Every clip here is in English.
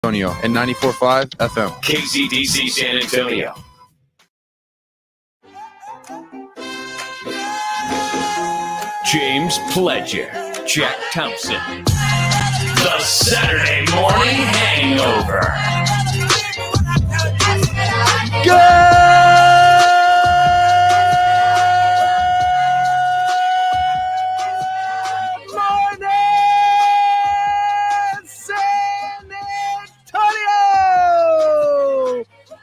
Antonio at 94.5 FM. KCDC San Antonio. James Pledger, Jack Thompson. The Saturday Morning Hangover.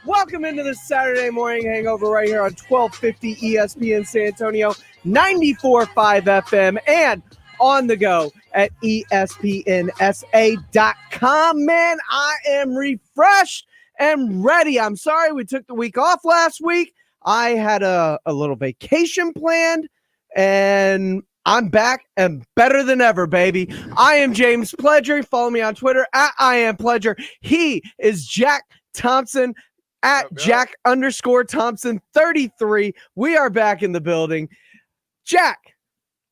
Welcome into the Saturday Morning Hangover right here on 1250 ESPN San Antonio, 94.5 FM, and on the go at ESPNSA.com. Man, I am refreshed and ready. I'm sorry we took the week off last week. I had a little vacation planned, and I'm back and better than ever, baby. I am James Pledger. Follow me on Twitter at I am Pledger. He is Jack Thompson at Jack_Thompson33. We are back in the building. Jack,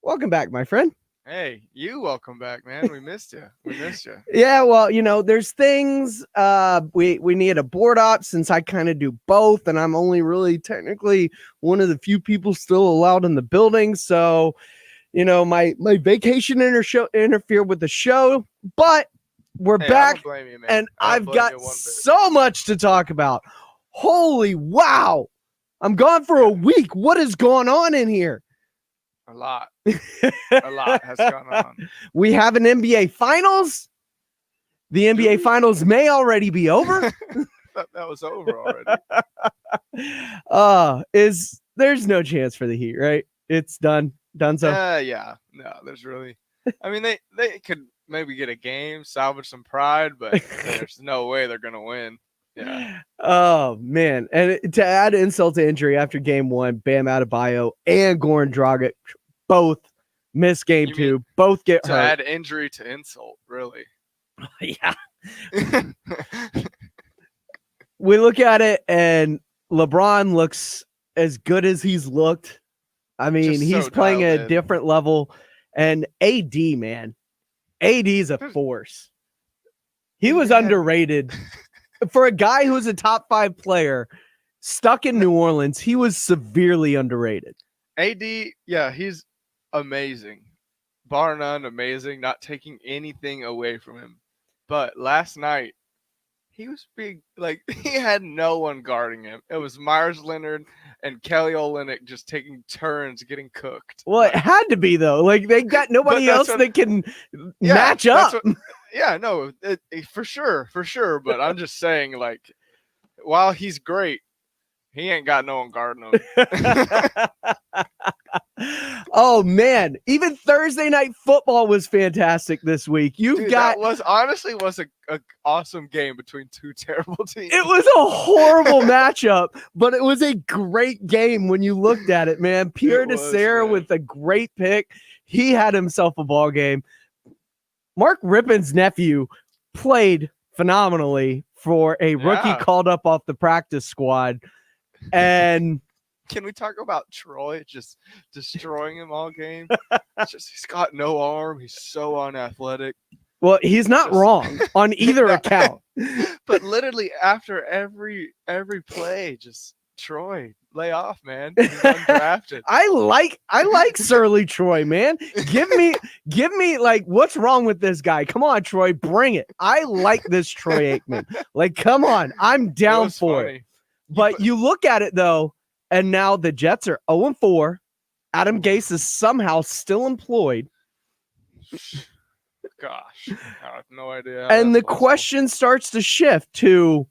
welcome back, my friend. Hey, you welcome back, man. We missed you. Yeah, well, there's things. We need a board op since I kind of do both, and I'm only really technically one of the few people still allowed in the building. So, my vacation interfered with the show, but we're back, you, and I've got so much to talk about. Holy wow. I'm gone for a week. What is going on in here? A lot. A lot has gone on. We have an NBA Finals. The NBA Finals may already be over. That was over already. There's no chance for the Heat, right? It's done. Done so. Yeah. No, there's really. I mean, they could maybe get a game, salvage some pride, but there's no way they're gonna win. Yeah. Oh man, and to add insult to injury, after game one, Bam Adebayo and Goran Dragic both miss game two. Both get to hurt. Add injury to insult, really. Yeah. We look at it, and LeBron looks as good as he's looked. I mean, he's playing at a different level. And AD, man, AD's a force. He was underrated. For a guy who's a top 5 player stuck in New Orleans, he was severely underrated. AD, yeah, he's amazing. Bar none, amazing, not taking anything away from him. But last night, he was big. Like, he had no one guarding him. It was Myers Leonard and Kelly Olynyk just taking turns getting cooked. Well, it had to be, though. Like, they got nobody else that can match up. For sure. But I'm just saying, like, while he's great, he ain't got no one guarding him. Oh man, even Thursday night football was fantastic this week. That was an awesome game between two terrible teams. It was a horrible matchup, but it was a great game when you looked at it, man. Pierre Desir with a great pick. He had himself a ball game. Mark Rippon's nephew played phenomenally for a rookie called up off the practice squad. And can we talk about Troy just destroying him all game? He's got no arm. He's so unathletic. Well, he's not wrong on either account. But literally after every play, just Troy, lay off, man. He's undrafted. I like Surly Troy, man. Give me like, what's wrong with this guy? Come on, Troy, bring it. I like this Troy Aikman. Like, come on, I'm down for it. But you look at it though, and now the Jets are 0-4. Adam Gase is somehow still employed. Gosh, I have no idea. And the question starts to shift to,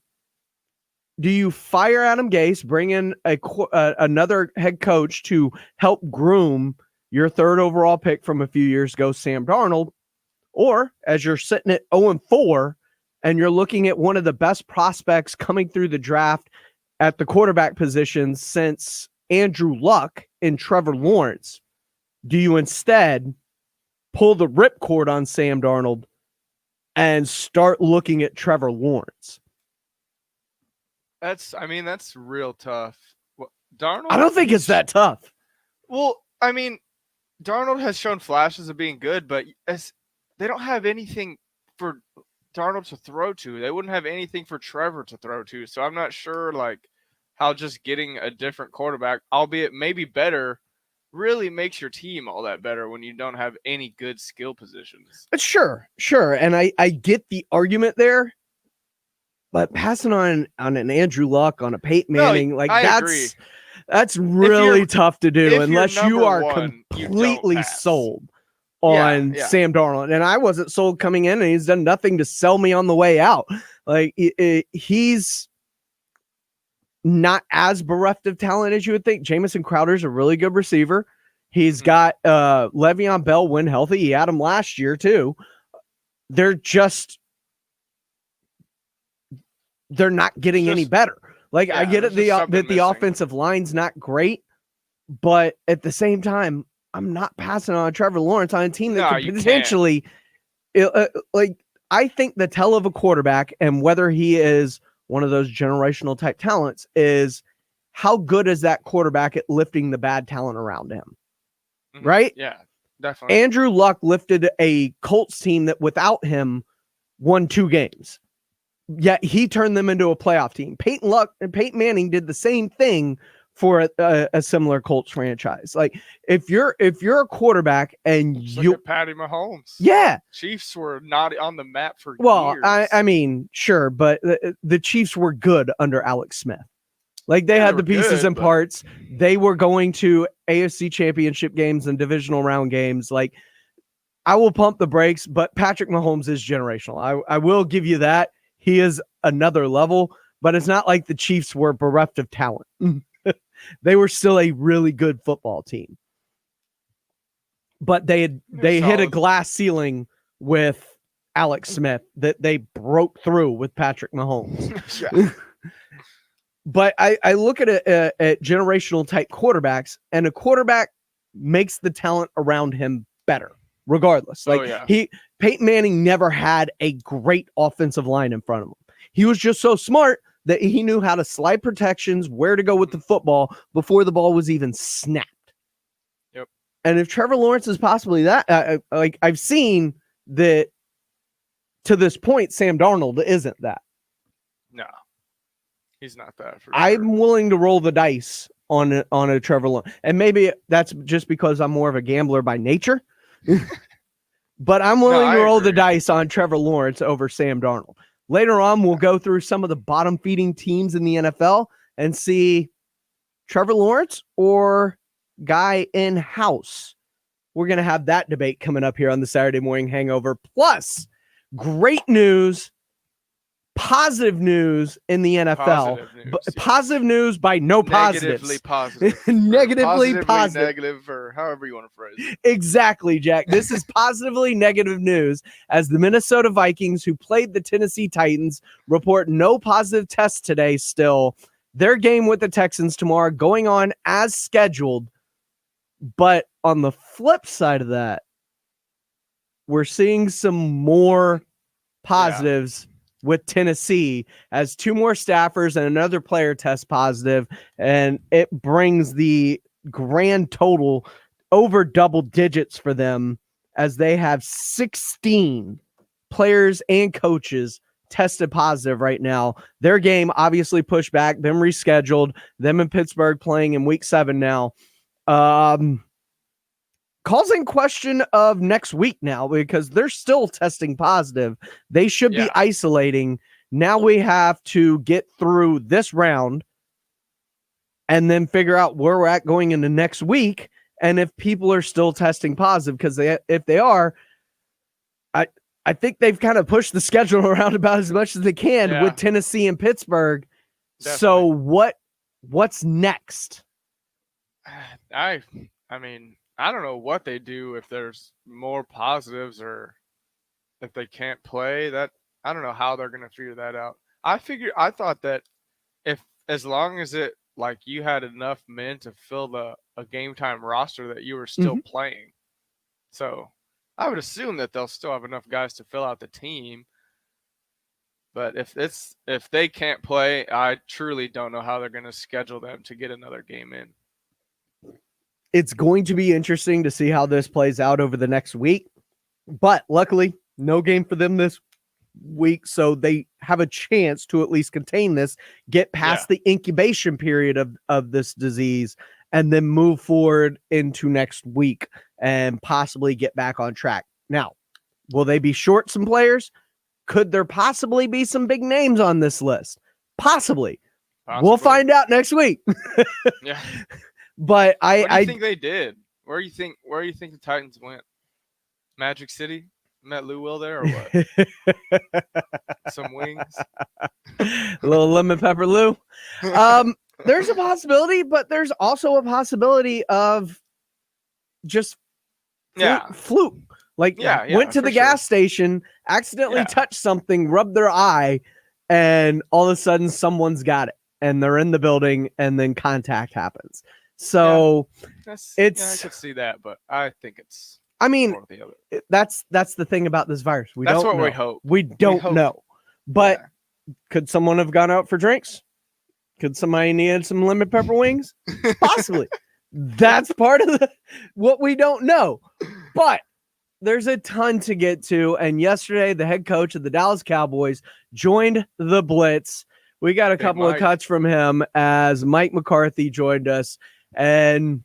do you fire Adam Gase, bring in another head coach to help groom your third overall pick from a few years ago, Sam Darnold, or as you're sitting at 0-4 and you're looking at one of the best prospects coming through the draft at the quarterback position since Andrew Luck and Trevor Lawrence, do you instead pull the ripcord on Sam Darnold and start looking at Trevor Lawrence? That's real tough. Darnold, I don't think it's that tough. Well, I mean, Darnold has shown flashes of being good, but they don't have anything for Darnold to throw to. They wouldn't have anything for Trevor to throw to. So I'm not sure how just getting a different quarterback, albeit maybe better, really makes your team all that better when you don't have any good skill positions. Sure. And I get the argument there, but passing on an Andrew Luck, on a Peyton Manning, that's really tough to do unless you are completely sold on Sam Darnold. And I wasn't sold coming in, and he's done nothing to sell me on the way out. He's not as bereft of talent as you would think. Jamison Crowder's a really good receiver. He's got Le'Veon Bell when healthy. He had him last year too. They're not getting any better. I get it that the offensive line's not great, but at the same time, I'm not passing on Trevor Lawrence on a team that could potentially I think the tell of a quarterback and whether he is one of those generational type talents is how good is that quarterback at lifting the bad talent around him. Right? Yeah, definitely. Andrew Luck lifted a Colts team that without him won 2 games. Yet he turned them into a playoff team. Peyton Manning did the same thing for a similar Colts franchise. If you're a quarterback and look at Patty Mahomes. Yeah. Chiefs were not on the map for years. I mean, sure, but the Chiefs were good under Alex Smith. They had the pieces and parts. They were going to AFC championship games and divisional round games. I will pump the brakes, but Patrick Mahomes is generational. I will give you that. He is another level, but it's not like the Chiefs were bereft of talent. They were still a really good football team. But they hit a glass ceiling with Alex Smith that they broke through with Patrick Mahomes. But I look at generational type quarterbacks, and a quarterback makes the talent around him better, regardless. Peyton Manning never had a great offensive line in front of him. He was just so smart that he knew how to slide protections, where to go with the football before the ball was even snapped. Yep. And if Trevor Lawrence is possibly that, I've seen that to this point, Sam Darnold isn't that. No, he's not that. For sure. I'm willing to roll the dice on a Trevor Lawrence, and maybe that's just because I'm more of a gambler by nature. But I'm willing to roll the dice on Trevor Lawrence over Sam Darnold. Later on, we'll go through some of the bottom-feeding teams in the NFL and see Trevor Lawrence or guy in-house. We're going to have that debate coming up here on the Saturday Morning Hangover. Plus, great news, positive news in the NFL. Positive news by no positives. Negatively positive. Negatively positive. Negative, or however you want to phrase it. Exactly, Jack. This is positively negative news as the Minnesota Vikings, who played the Tennessee Titans, report no positive tests today still. Their game with the Texans tomorrow going on as scheduled. But on the flip side of that, we're seeing some more positives with Tennessee as 2 more staffers and another player test positive, and it brings the grand total over double digits for them as they have 16 players and coaches tested positive right now. Their game obviously pushed back, them rescheduled, them in Pittsburgh playing in week 7 now. Causing question of next week now because they're still testing positive. They should be isolating. Now we have to get through this round and then figure out where we're at going into next week and if people are still testing positive, because if they are, I think they've kind of pushed the schedule around about as much as they can with Tennessee and Pittsburgh. Definitely. So what's next? I mean, I don't know what they do if there's more positives or if they can't play. That I don't know how they're going to figure that out. I thought that as long as it you had enough men to fill a game time roster that you were still playing. So I would assume that they'll still have enough guys to fill out the team. But if they can't play, I truly don't know how they're going to schedule them to get another game in. It's going to be interesting to see how this plays out over the next week. But luckily, no game for them week so they have a chance to at least contain this, get past the incubation period of this disease, and then move forward into next week and possibly get back on track. Now, will they be short some players? Could there possibly be some big names on this list? Possibly. We'll find out next week. Yeah. But I think they did. Where do you think the Titans went? Magic City? Met Lou Will there or what? Some wings. A little lemon pepper Lou. There's a possibility, but there's also a possibility of just fluke. Like went to the gas station, accidentally touched something, rubbed their eye, and all of a sudden someone's got it and they're in the building and then contact happens. So I could see that, but I think it's one or the other. That's the thing about this virus. We hope. We don't know. But could someone have gone out for drinks? Could somebody need some lemon pepper wings? Possibly. That's part of what we don't know. But there's a ton to get to. And yesterday, the head coach of the Dallas Cowboys joined the Blitz. We got a couple of cuts from him as Mike McCarthy joined us. And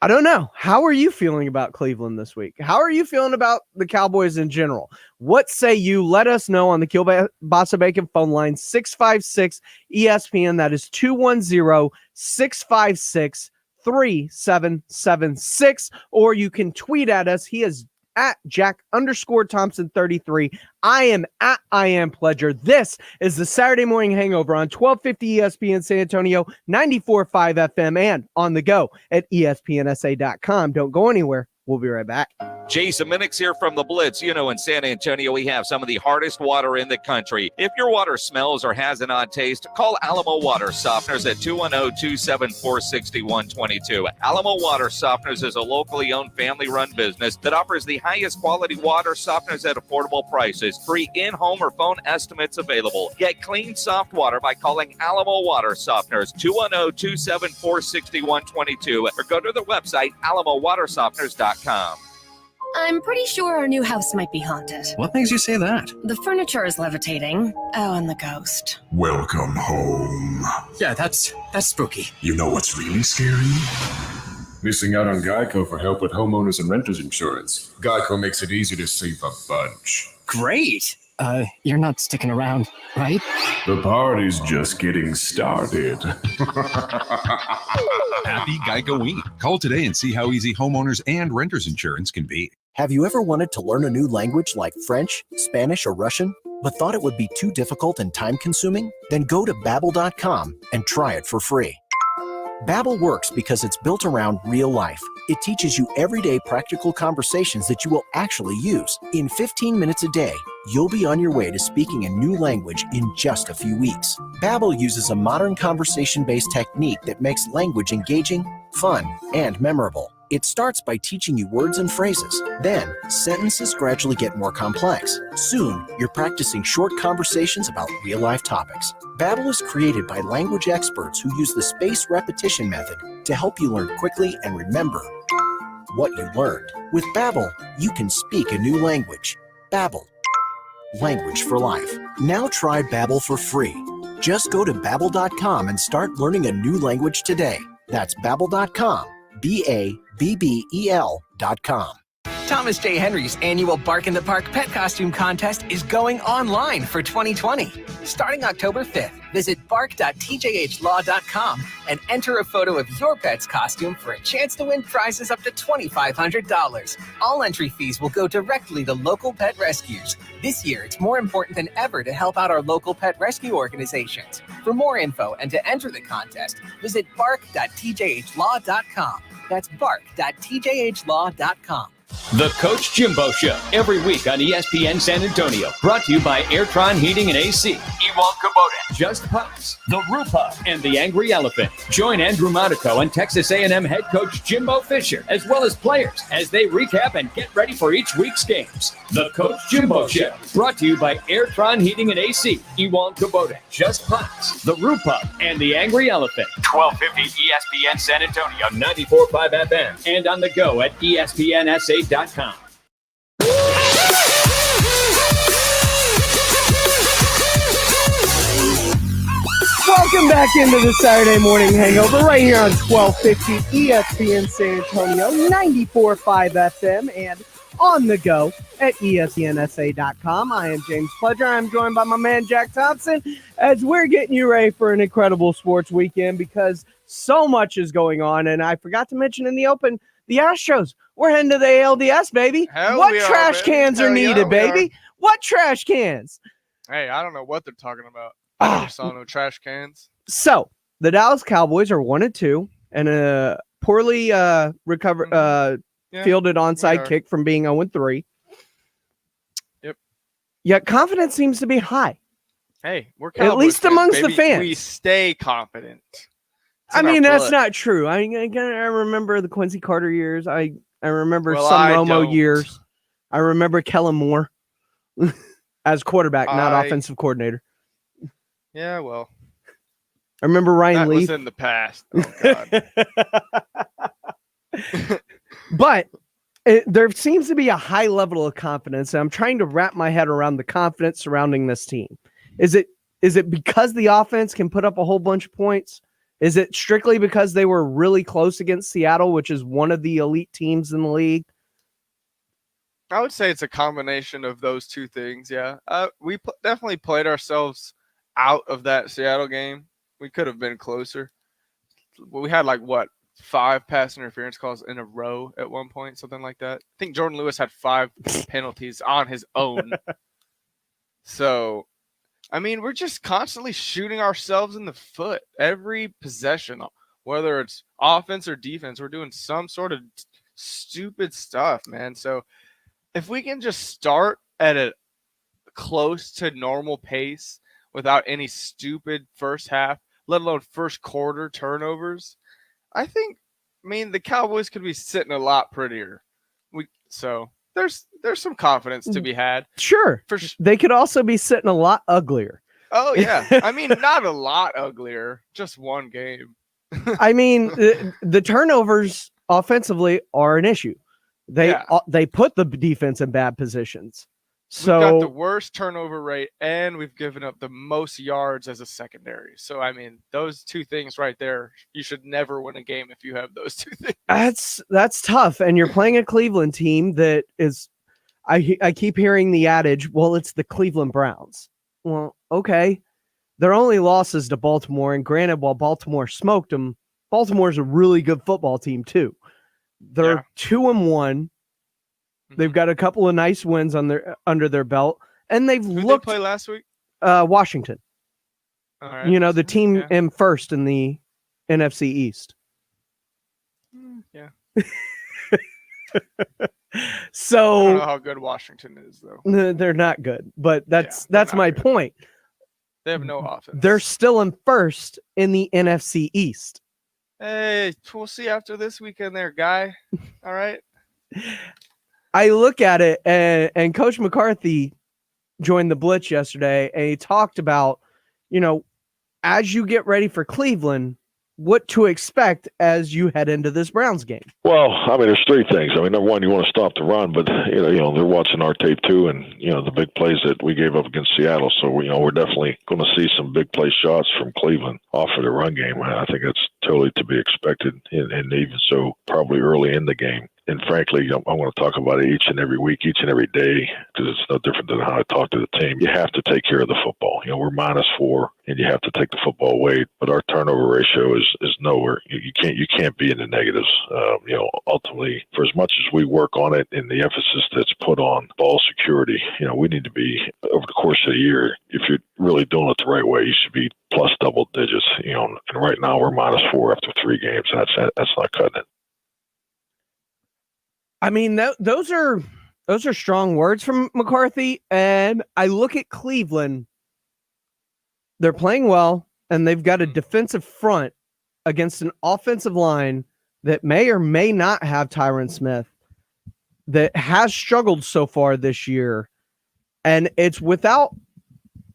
I don't know. How are you feeling about Cleveland this week? How are you feeling about the Cowboys in general? What say you? Let us know on the Kielbasa Bacon phone line, 656 ESPN. That is 210-656-3776. Or you can tweet at us. He is at Jack_Thompson33. I am at I Am Pledger. This is the Saturday Morning Hangover on 1250 ESPN San Antonio, 94.5 FM, and on the go at ESPNSA.com. Don't go anywhere. We'll be right back. Jason Minix here from the Blitz. You know, in San Antonio, we have some of the hardest water in the country. If your water smells or has an odd taste, call Alamo Water Softeners at 210-274-6122. Alamo Water Softeners is a locally owned family-run business that offers the highest quality water softeners at affordable prices. Free in-home or phone estimates available. Get clean, soft water by calling Alamo Water Softeners, 210-274-6122, or go to their website, alamowatersofteners.com. I'm pretty sure our new house might be haunted. What makes you say that? The furniture is levitating. Oh, and the ghost. Welcome home. Yeah, that's spooky. You know what's really scary? Missing out on Geico for help with homeowners and renters insurance. Geico makes it easy to save a bunch. Great. You're not sticking around, right? The party's just getting started. Happy Geico Week. Call today and see how easy homeowners and renters insurance can be. Have you ever wanted to learn a new language like French, Spanish, or Russian, but thought it would be too difficult and time-consuming? Then go to Babbel.com and try it for free. Babbel works because it's built around real life. It teaches you everyday practical conversations that you will actually use. In 15 minutes a day, you'll be on your way to speaking a new language in just a few weeks. Babbel uses a modern conversation-based technique that makes language engaging, fun, and memorable. It starts by teaching you words and phrases. Then, sentences gradually get more complex. Soon, you're practicing short conversations about real-life topics. Babbel is created by language experts who use the spaced repetition method to help you learn quickly and remember what you learned. With Babbel, you can speak a new language. Babbel, language for life. Now try Babbel for free. Just go to Babbel.com and start learning a new language today. That's Babbel.com. Babbel.com. Thomas J. Henry's annual Bark in the Park pet costume contest is going online for 2020. Starting October 5th, visit bark.tjhlaw.com and enter a photo of your pet's costume for a chance to win prizes up to $2,500. All entry fees will go directly to local pet rescues. This year, it's more important than ever to help out our local pet rescue organizations. For more info and to enter the contest, visit bark.tjhlaw.com. That's bark.tjhlaw.com. The Coach Jimbo Show, every week on ESPN San Antonio. Brought to you by Airtron Heating and AC, Ewald Kubota, Just Pups, The Rupa, and The Angry Elephant. Join Andrew Monaco and Texas A&M head coach Jimbo Fisher, as well as players, as they recap and get ready for each week's games. The Coach Jimbo Show, brought to you by Airtron Heating and AC, Ewald Kubota, Just Pups, The Rupa, and The Angry Elephant. 1250 ESPN San Antonio, 94.5 FM, and on the go at ESPNSA.com. Welcome back into the Saturday Morning Hangover right here on 1250 ESPN San Antonio, 94.5 FM, and on the go at ESPNSA.com. I am James Pledger. I'm joined by my man Jack Thompson as we're getting you ready for an incredible sports weekend because so much is going on. And I forgot to mention in the open, the Astros. We're heading to the ALDS, baby. What trash cans are needed, baby? What trash cans? Hey, I don't know what they're talking about. I never saw no trash cans. So the Dallas Cowboys are 1-2 and a poorly fielded onside kick from being 0-3. Yep. Yet confidence seems to be high. Hey, we're Cowboys at least fans, amongst baby. the fans. We stay confident. I mean, that's not true. I remember the Quincy Carter years. I remember some Romo years. I remember Kellen Moore as quarterback, not offensive coordinator. Yeah, well. I remember Ryan Leaf. That was in the past. Oh, God. But there seems to be a high level of confidence. And I'm trying to wrap my head around the confidence surrounding this team. Is it because the offense can put up a whole bunch of points? Is it strictly because they were really close against Seattle, which is one of the elite teams in the league? I would say it's a combination of those two things, yeah. We definitely played ourselves out of that Seattle game. We could have been closer. We had 5 pass interference calls in a row at one point, something like that. I think Jordan Lewis had 5 penalties on his own. So, I mean, we're just constantly shooting ourselves in the foot. Every possession, whether it's offense or defense, we're doing some sort of stupid stuff, man. So, if we can just start at a close to normal pace without any stupid first half, let alone first quarter turnovers, I mean, the Cowboys could be sitting a lot prettier. So there's some confidence to be had. Sure. They could also be sitting a lot uglier. Oh, yeah. I mean, not a lot uglier, just one game. I mean, the turnovers offensively are an issue. They put the defense in bad positions. So we've got the worst turnover rate, and we've given up the most yards as a secondary. So, I mean, those two things right there, you should never win a game if you have those two things. That's tough. And you're playing a Cleveland team that is, I keep hearing the adage, well, it's the Cleveland Browns. Well, okay. Their only loss is to Baltimore. And granted, while Baltimore smoked them, Baltimore's a really good football team too. They're 2-1. They've got a couple of nice wins under their belt, and they've looked. Who did they play last week? Washington. All right. The team in first in the NFC East. Yeah. So I don't know how good Washington is, though. They're not good, but that's my point. They have no offense. They're still in first in the NFC East. Hey, we'll see after this weekend there, guy. All right. I look at it, and Coach McCarthy joined the Blitz yesterday, and he talked about, as you get ready for Cleveland, what to expect as you head into this Browns game. Well, I mean, there's 3 things. I mean, number one, you want to stop the run, but they're watching our tape too, and the big plays that we gave up against Seattle. So we're definitely going to see some big play shots from Cleveland off of the run game. I think that's totally to be expected, and even so, probably early in the game. And frankly, I want to talk about it each and every week, each and every day, because it's no different than how I talk to the team. You have to take care of the football. We're -4, and you have to take the football away. But our turnover ratio is nowhere. You can't be in the negatives. Ultimately, for as much as we work on it and the emphasis that's put on ball security, we need to be over the course of the year. If you're really doing it the right way, you should be plus double digits. And right now we're -4 after 3 games. And that's not cutting it. I mean, those are strong words from McCarthy. And I look at Cleveland. They're playing well, and they've got a defensive front against an offensive line that may or may not have Tyron Smith, that has struggled so far this year. And it's without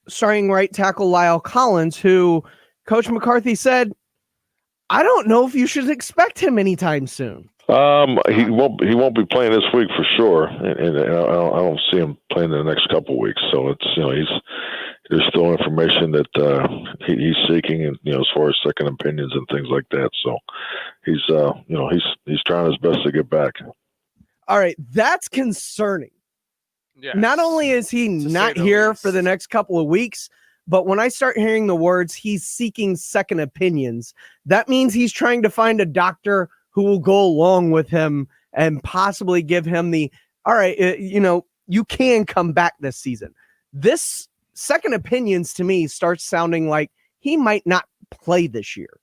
starting right tackle Lyle Collins, who Coach McCarthy said, I don't know if you should expect him anytime soon. He won't be playing this week for sure, and I don't see him playing in the next couple of weeks. So it's there's still information that he's seeking, and as far as second opinions and things like that. So he's he's trying his best to get back. All right, that's concerning. Yes. Not only is he not here for the next couple of weeks, but when I start hearing the words he's seeking second opinions, that means he's trying to find a doctor who will go along with him and possibly give him the, all right, you can come back this season. This second opinions to me starts sounding like he might not play this year.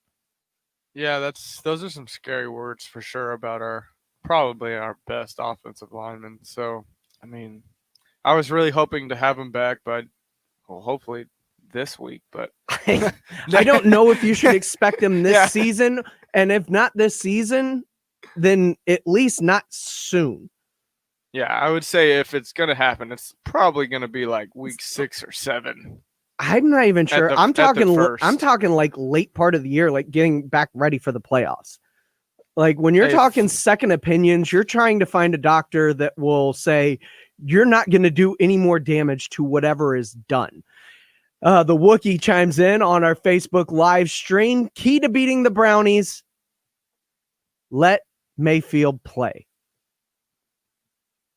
Yeah, those are some scary words for sure about probably our best offensive lineman. So, I mean, I was really hoping to have him back, but hopefully this week. But I don't know if you should expect him this season, and if not this season, then at least not soon. Yeah, I would say if it's going to happen, it's probably going to be like week 6 or 7. I'm not even sure. I'm talking like late part of the year, like getting back ready for the playoffs. Like when you're talking second opinions, you're trying to find a doctor that will say you're not going to do any more damage to whatever is done. The Wookiee chimes in on our Facebook live stream. Key to beating the Brownies: let Mayfield play.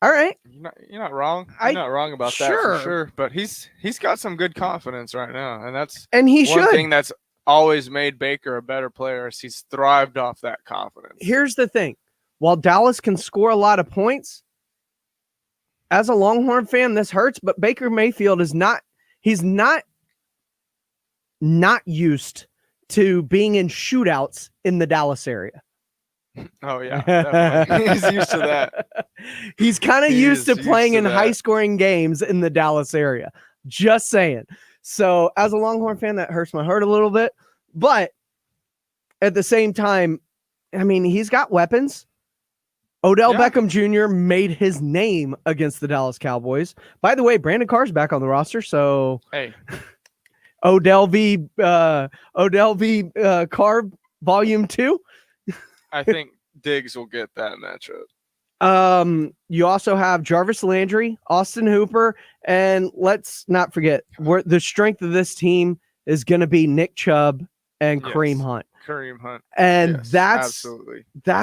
All right. You're not wrong. You're not wrong about that for sure. But he's got some good confidence right now, and he one thing that's always made Baker a better player is he's thrived off that confidence. Here's the thing: while Dallas can score a lot of points, as a Longhorn fan, this hurts. But Baker Mayfield is not. He's not used to being in shootouts in the Dallas area. Oh, yeah, definitely. He's used to that. He's kind of used to playing in high-scoring games in the Dallas area. Just saying. So, as a Longhorn fan, that hurts my heart a little bit. But at the same time, I mean, he's got weapons. Odell Beckham Jr. made his name against the Dallas Cowboys. By the way, Brandon Carr's back on the roster, so hey, Odell v. Carr Volume 2. I think Diggs will get that matchup. You also have Jarvis Landry, Austin Hooper, and let's not forget the strength of this team is going to be Nick Chubb and Kareem Hunt. Kareem Hunt. And that's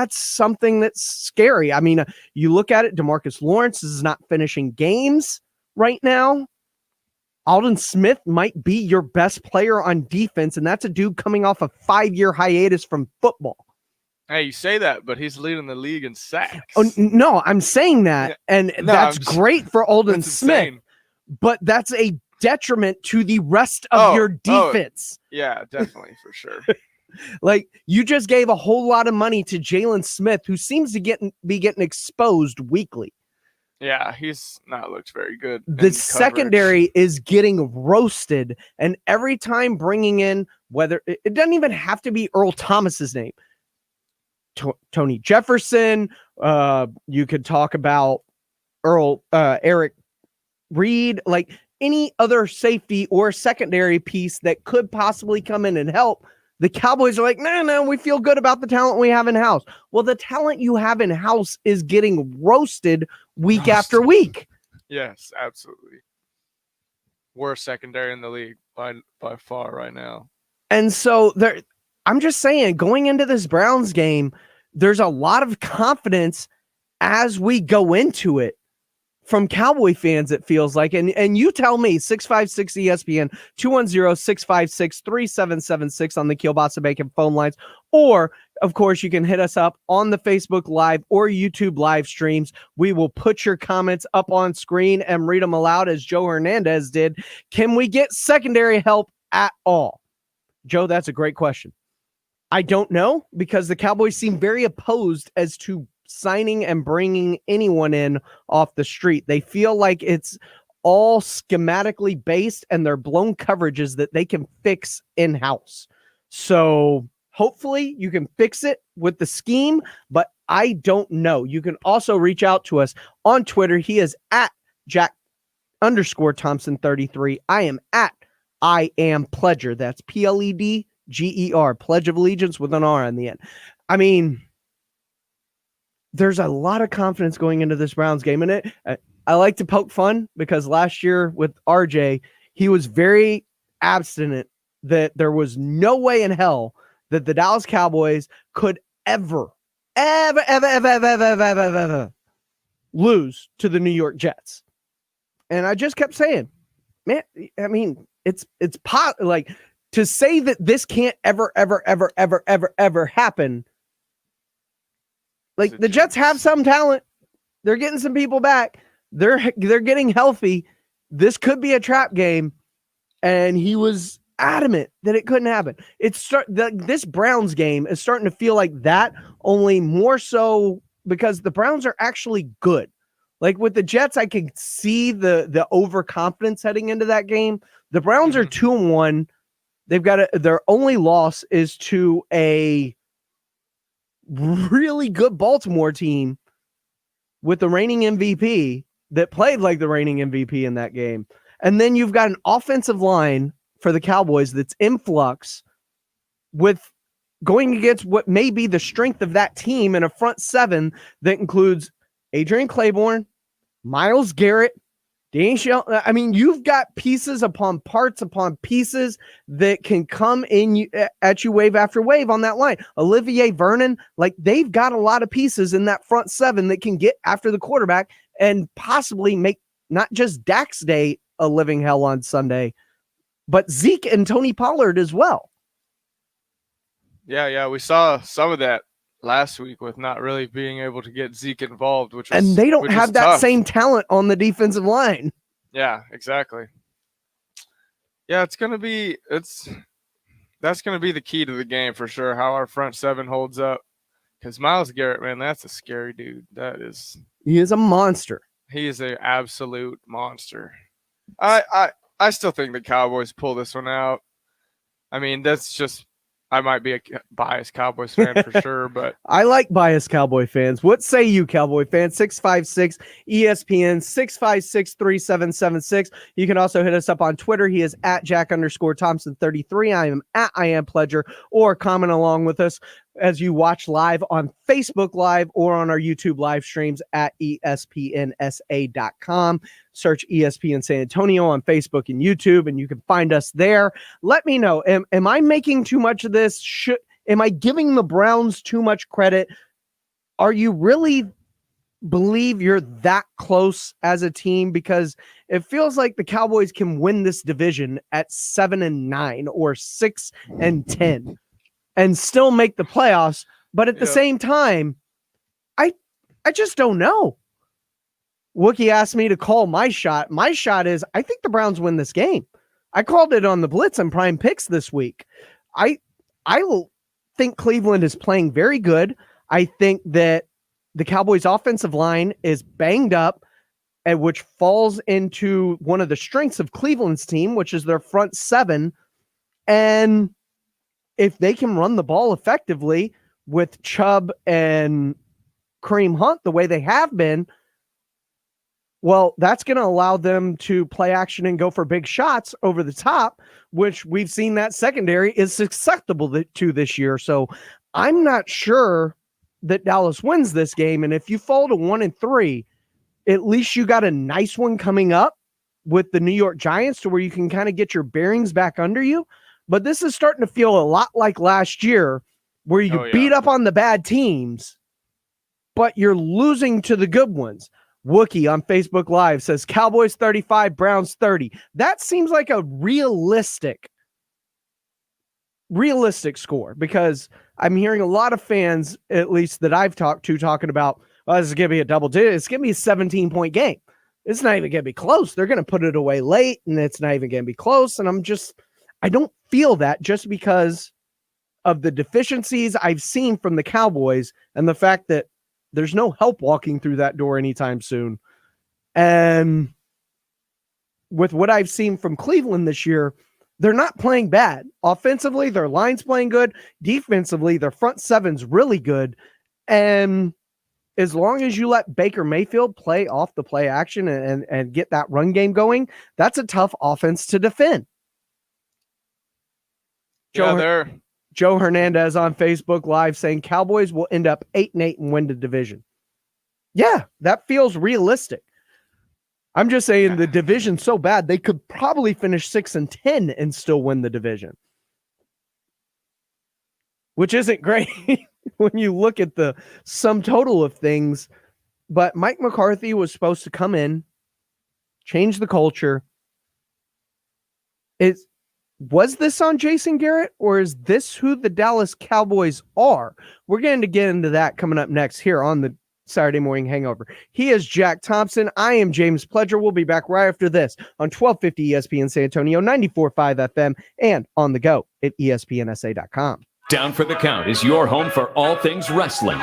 something that's scary. I mean, you look at it, DeMarcus Lawrence is not finishing games right now. Aldon Smith might be your best player on defense, and that's a dude coming off a 5-year hiatus from football. Hey, you say that, but he's leading the league in sacks. Oh, no, I'm saying that, and that's great for Aldon Smith, insane. But that's a detriment to the rest of your defense. Yeah, definitely, for sure. Like, you just gave a whole lot of money to Jalen Smith, who seems to be getting exposed weekly. Yeah, he's not looked very good. The secondary is getting roasted, and every time bringing in, whether it doesn't even have to be Earl Thomas's name, Tony Jefferson, you could talk about Eric Reed, like any other safety or secondary piece that could possibly come in and help. The Cowboys are like, no, we feel good about the talent we have in-house. Well, the talent you have in-house is getting roasted week after week. Yes, absolutely. Worst secondary in the league by far right now. And so I'm just saying, going into this Browns game, there's a lot of confidence as we go into it from Cowboy fans, it feels like. And you tell me, 656 ESPN, 210-656-3776 on the Kielbasa Bacon phone lines. Or, of course, you can hit us up on the Facebook Live or YouTube live streams. We will put your comments up on screen and read them aloud as Joe Hernandez did. Can we get secondary help at all? Joe, that's a great question. I don't know, because the Cowboys seem very opposed as to signing and bringing anyone in off the street. They feel like it's all schematically based and they're blown coverages that they can fix in-house. So hopefully you can fix it with the scheme, but I don't know. You can also reach out to us on Twitter. He is at Jack_Thompson33. I am at I am Pledger. That's PLEDGER, Pledge of Allegiance with an R on the end. I mean, there's a lot of confidence going into this Browns game. And I like to poke fun because last year with RJ, he was very abstinent that there was no way in hell that the Dallas Cowboys could ever lose to the New York Jets. And I just kept saying, man, I mean, it's like to say that this can't ever happen. Like the Jets have some talent. They're getting some people back. They're getting healthy. This could be a trap game. And he was adamant that it couldn't happen. This Browns game is starting to feel like that, only more so because the Browns are actually good. Like with the Jets, I can see the overconfidence heading into that game. The Browns are 2-1. They've got their only loss is to a really good Baltimore team with the reigning MVP that played like the reigning MVP in that game. And then you've got an offensive line for the Cowboys that's in flux with going against what may be the strength of that team in a front seven that includes Adrian Claiborne, Myles Garrett, Danny Shelton. I mean, you've got pieces upon parts upon pieces that can come in at you wave after wave on that line. Olivier Vernon, like they've got a lot of pieces in that front seven that can get after the quarterback and possibly make not just Dak's day a living hell on Sunday, but Zeke and Tony Pollard as well. Yeah, we saw some of that last week with not really being able to get Zeke involved, and they don't have that same talent on the defensive line. Yeah, exactly. Yeah, that's going to be the key to the game for sure, how our front seven holds up. Because Myles Garrett, man, that's a scary dude. He is a monster. He is an absolute monster. I still think the Cowboys pull this one out. I mean, that's just, I might be a biased Cowboys fan for sure, but I like biased Cowboy fans. What say you, Cowboy fans? 656 ESPN 656-3776. You can also hit us up on Twitter. He is at Jack_Thompson33. I am at I Am Pledger, or comment along with us as you watch live on Facebook Live or on our YouTube live streams at ESPNSA.com. Search ESPN San Antonio on Facebook and YouTube, and you can find us there. Let me know, am I making too much of this? Am I giving the Browns too much credit? Are you really believe you're that close as a team? Because it feels like the Cowboys can win this division at 7-9 or 6-10 and still make the playoffs. But at the same time, I just don't know. Wookie asked me to call my shot. My shot is I think the Browns win this game. I called it on the Blitz and Prime Picks this week. I think Cleveland is playing very good. I think that the Cowboys' offensive line is banged up, and which falls into one of the strengths of Cleveland's team, which is their front seven. And if they can run the ball effectively with Chubb and Kareem Hunt the way they have been, well, that's going to allow them to play action and go for big shots over the top, which we've seen that secondary is susceptible to this year. So I'm not sure that Dallas wins this game. And if you fall to 1-3, at least you got a nice one coming up with the New York Giants to where you can kind of get your bearings back under you. But this is starting to feel a lot like last year where you beat up on the bad teams, but you're losing to the good ones. Wookie on Facebook Live says Cowboys 35, Browns 30. That seems like a realistic score, because I'm hearing a lot of fans, at least that I've talked to, talking about, well, this is going to be a double digit. It's going to be a 17-point game. It's not even going to be close. They're going to put it away late, and it's not even going to be close. And I don't feel that, just because of the deficiencies I've seen from the Cowboys and the fact that there's no help walking through that door anytime soon. And with what I've seen from Cleveland this year, they're not playing bad. Offensively, their line's playing good. Defensively, their front seven's really good. And as long as you let Baker Mayfield play off the play action and get that run game going, that's a tough offense to defend. Joe Hernandez on Facebook Live saying Cowboys will end up 8-8 and win the division. Yeah, that feels realistic. I'm just saying the division's so bad they could probably finish 6-10 and still win the division, which isn't great when you look at the sum total of things. But Mike McCarthy was supposed to come in, change the culture. Was this on Jason Garrett, or is this who the Dallas Cowboys are? We're going to get into that coming up next here on the Saturday Morning Hangover. He is Jack Thompson. I am James Pledger. We'll be back right after this on 1250 ESPN San Antonio, 94.5 FM, and on the go at ESPNSA.com. Down for the Count is your home for all things wrestling,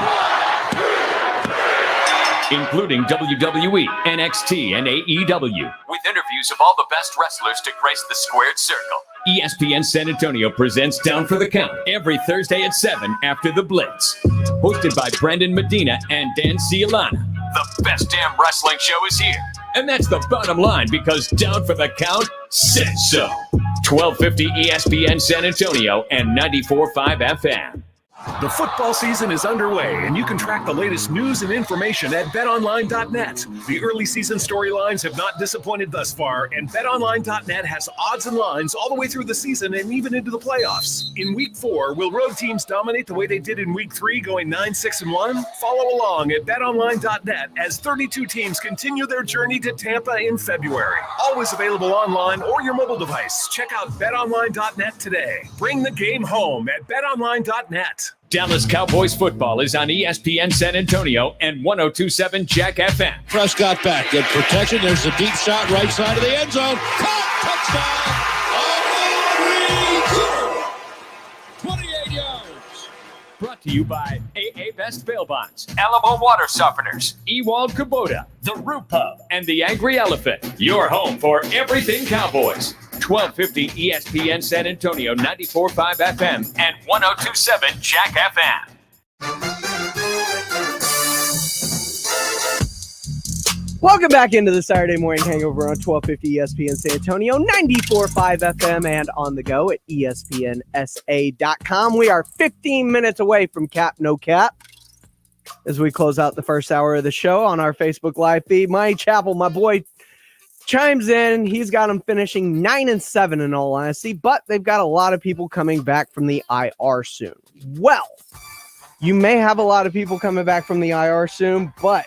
including WWE, NXT, and AEW, with interviews of all the best wrestlers to grace the squared circle. ESPN San Antonio presents Down for the Count every Thursday at 7 after the Blitz. Hosted by Brendan Medina and Dan Cialana. The best damn wrestling show is here. And that's the bottom line, because Down for the Count said so. 1250 ESPN San Antonio and 94.5 FM. The football season is underway, and you can track the latest news and information at betonline.net. The early season storylines have not disappointed thus far, and betonline.net has odds and lines all the way through the season and even into the playoffs. In Week 4, will road teams dominate the way they did in Week 3, going 9-6-1? Follow along at betonline.net as 32 teams continue their journey to Tampa in February. Always available online or your mobile device. Check out betonline.net today. Bring the game home at betonline.net. Dallas Cowboys football is on ESPN San Antonio and 102.7 Jack FM. Prescott back. Good protection. There's a deep shot right side of the end zone. Touchdown. 28 yards. Brought to you by AA Best Bail Bonds, Alamo Water Softeners, Ewald Kubota, The Root Pub, and The Angry Elephant. Your home for everything Cowboys. 1250 ESPN San Antonio, 94.5 FM, and 102.7 Jack FM. Welcome back into the Saturday Morning Hangover on 1250 ESPN San Antonio, 94.5 FM, and on the go at ESPNSA.com. We are 15 minutes away from Cap No Cap as we close out the first hour of the show on our Facebook Live feed. Mike Chappell, my boy, chimes in. He's got them finishing 9-7 in all honesty, but they've got a lot of people coming back from the IR soon. Well, you may have a lot of people coming back from the IR soon, but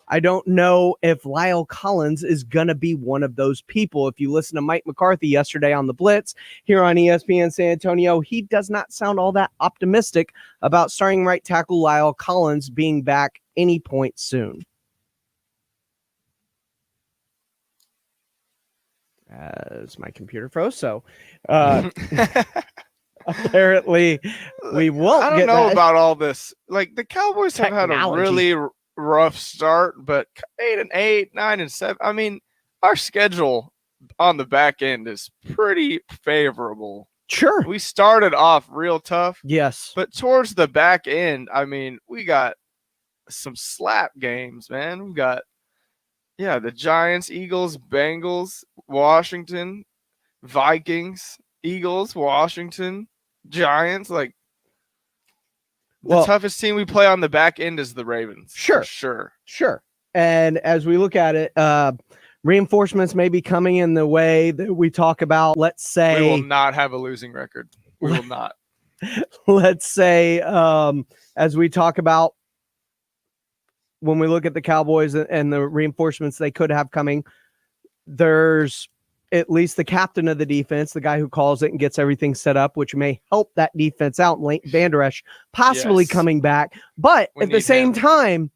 I don't know if Lyle Collins is going to be one of those people. If you listen to Mike McCarthy yesterday on the Blitz here on ESPN San Antonio, he does not sound all that optimistic about starting right tackle Lyle Collins being back any point soon. As my computer froze, so apparently we won't. I don't know about all this. Like, the Cowboys have had a really rough start, but 8-8, 9-7. I mean, our schedule on the back end is pretty favorable. Sure, we started off real tough. Yes, but towards the back end, I mean, we got some slap games, man. We got. Yeah, the Giants, Eagles, Bengals, Washington, Vikings, Eagles, Washington, Giants. Like, the toughest team we play on the back end is the Ravens. Sure. And as we look at it, reinforcements may be coming in the way that we talk about. Let's say we will not have a losing record. We will not. Let's say as we talk about, when we look at the Cowboys and the reinforcements they could have coming, there's at least the captain of the defense, the guy who calls it and gets everything set up, which may help that defense out. Van Der Esch possibly coming back. But at the same time,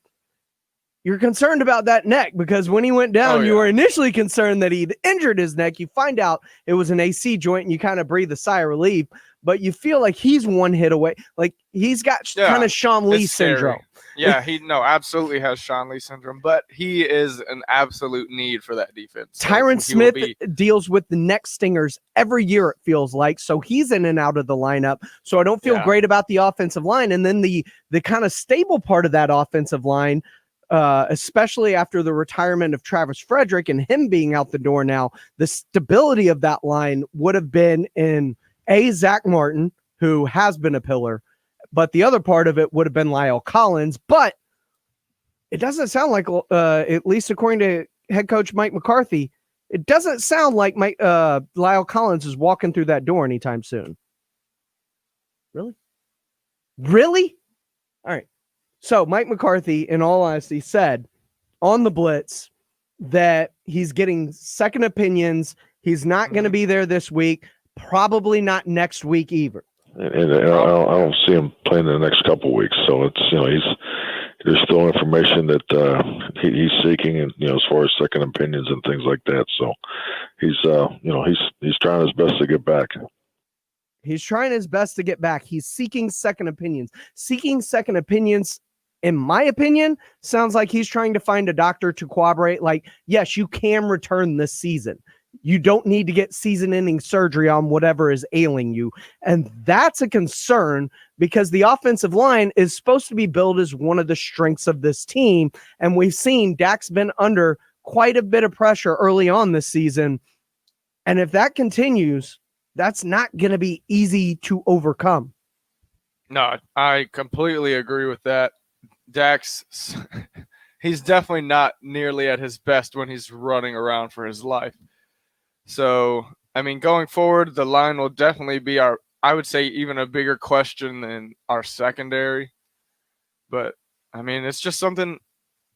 you're concerned about that neck, because when he went down, you were initially concerned that he'd injured his neck. You find out it was an AC joint and you kind of breathe a sigh of relief, but you feel like he's one hit away. Like, he's got kind of Sean Lee syndrome. Yeah, he absolutely has Sean Lee syndrome, but he is an absolute need for that defense. Tyron Smith deals with the neck stingers every year, it feels like, so he's in and out of the lineup. So I don't feel great about the offensive line. And then the kind of stable part of that offensive line, especially after the retirement of Travis Frederick and him being out the door now, the stability of that line would have been in Zach Martin, who has been a pillar, but the other part of it would have been Lyle Collins. But it doesn't sound like, at least according to head coach Mike McCarthy, it doesn't sound like Lyle Collins is walking through that door anytime soon. Really? All right. So Mike McCarthy, in all honesty, said on the Blitz that he's getting second opinions. He's not going to be there this week, probably not next week either. And I don't see him playing in the next couple of weeks. So it's, there's still information that he's seeking, and as far as second opinions and things like that. So he's trying his best to get back. He's trying his best to get back. He's seeking second opinions. Seeking second opinions, in my opinion, sounds like he's trying to find a doctor to corroborate. Like, yes, you can return this season. You don't need to get season-ending surgery on whatever is ailing you. And that's a concern because the offensive line is supposed to be billed as one of the strengths of this team. And we've seen Dak's been under quite a bit of pressure early on this season. And if that continues, that's not going to be easy to overcome. No, I completely agree with that. Dak's, he's definitely not nearly at his best when he's running around for his life. So, I mean, going forward, the line will definitely be I would say, even a bigger question than our secondary. But, I mean, it's just something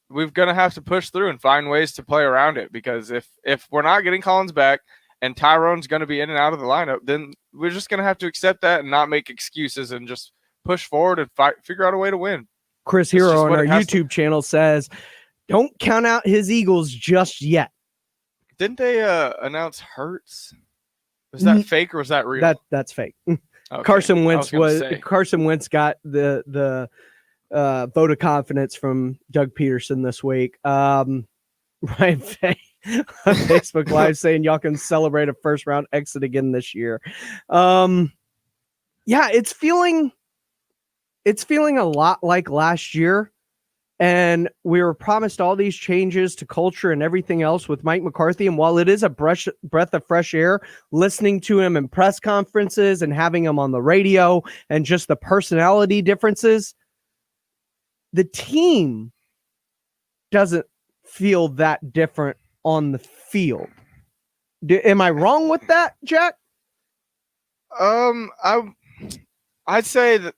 we're going to have to push through and find ways to play around it, because if we're not getting Collins back and Tyrone's going to be in and out of the lineup, then we're just going to have to accept that and not make excuses and just push forward and figure out a way to win. Chris Hero on our YouTube channel says, don't count out his Eagles just yet. Didn't they announce Hurts? Was that fake or was that real? That's fake. Okay. Carson Wentz got the vote of confidence from Doug Peterson this week. Ryan Fay on Facebook Live saying y'all can celebrate a first round exit again this year. Yeah, it's feeling a lot like last year. And we were promised all these changes to culture and everything else with Mike McCarthy. And while it is a breath of fresh air, listening to him in press conferences and having him on the radio and just the personality differences, the team doesn't feel that different on the field. Am I wrong with that, Jack? I'd say that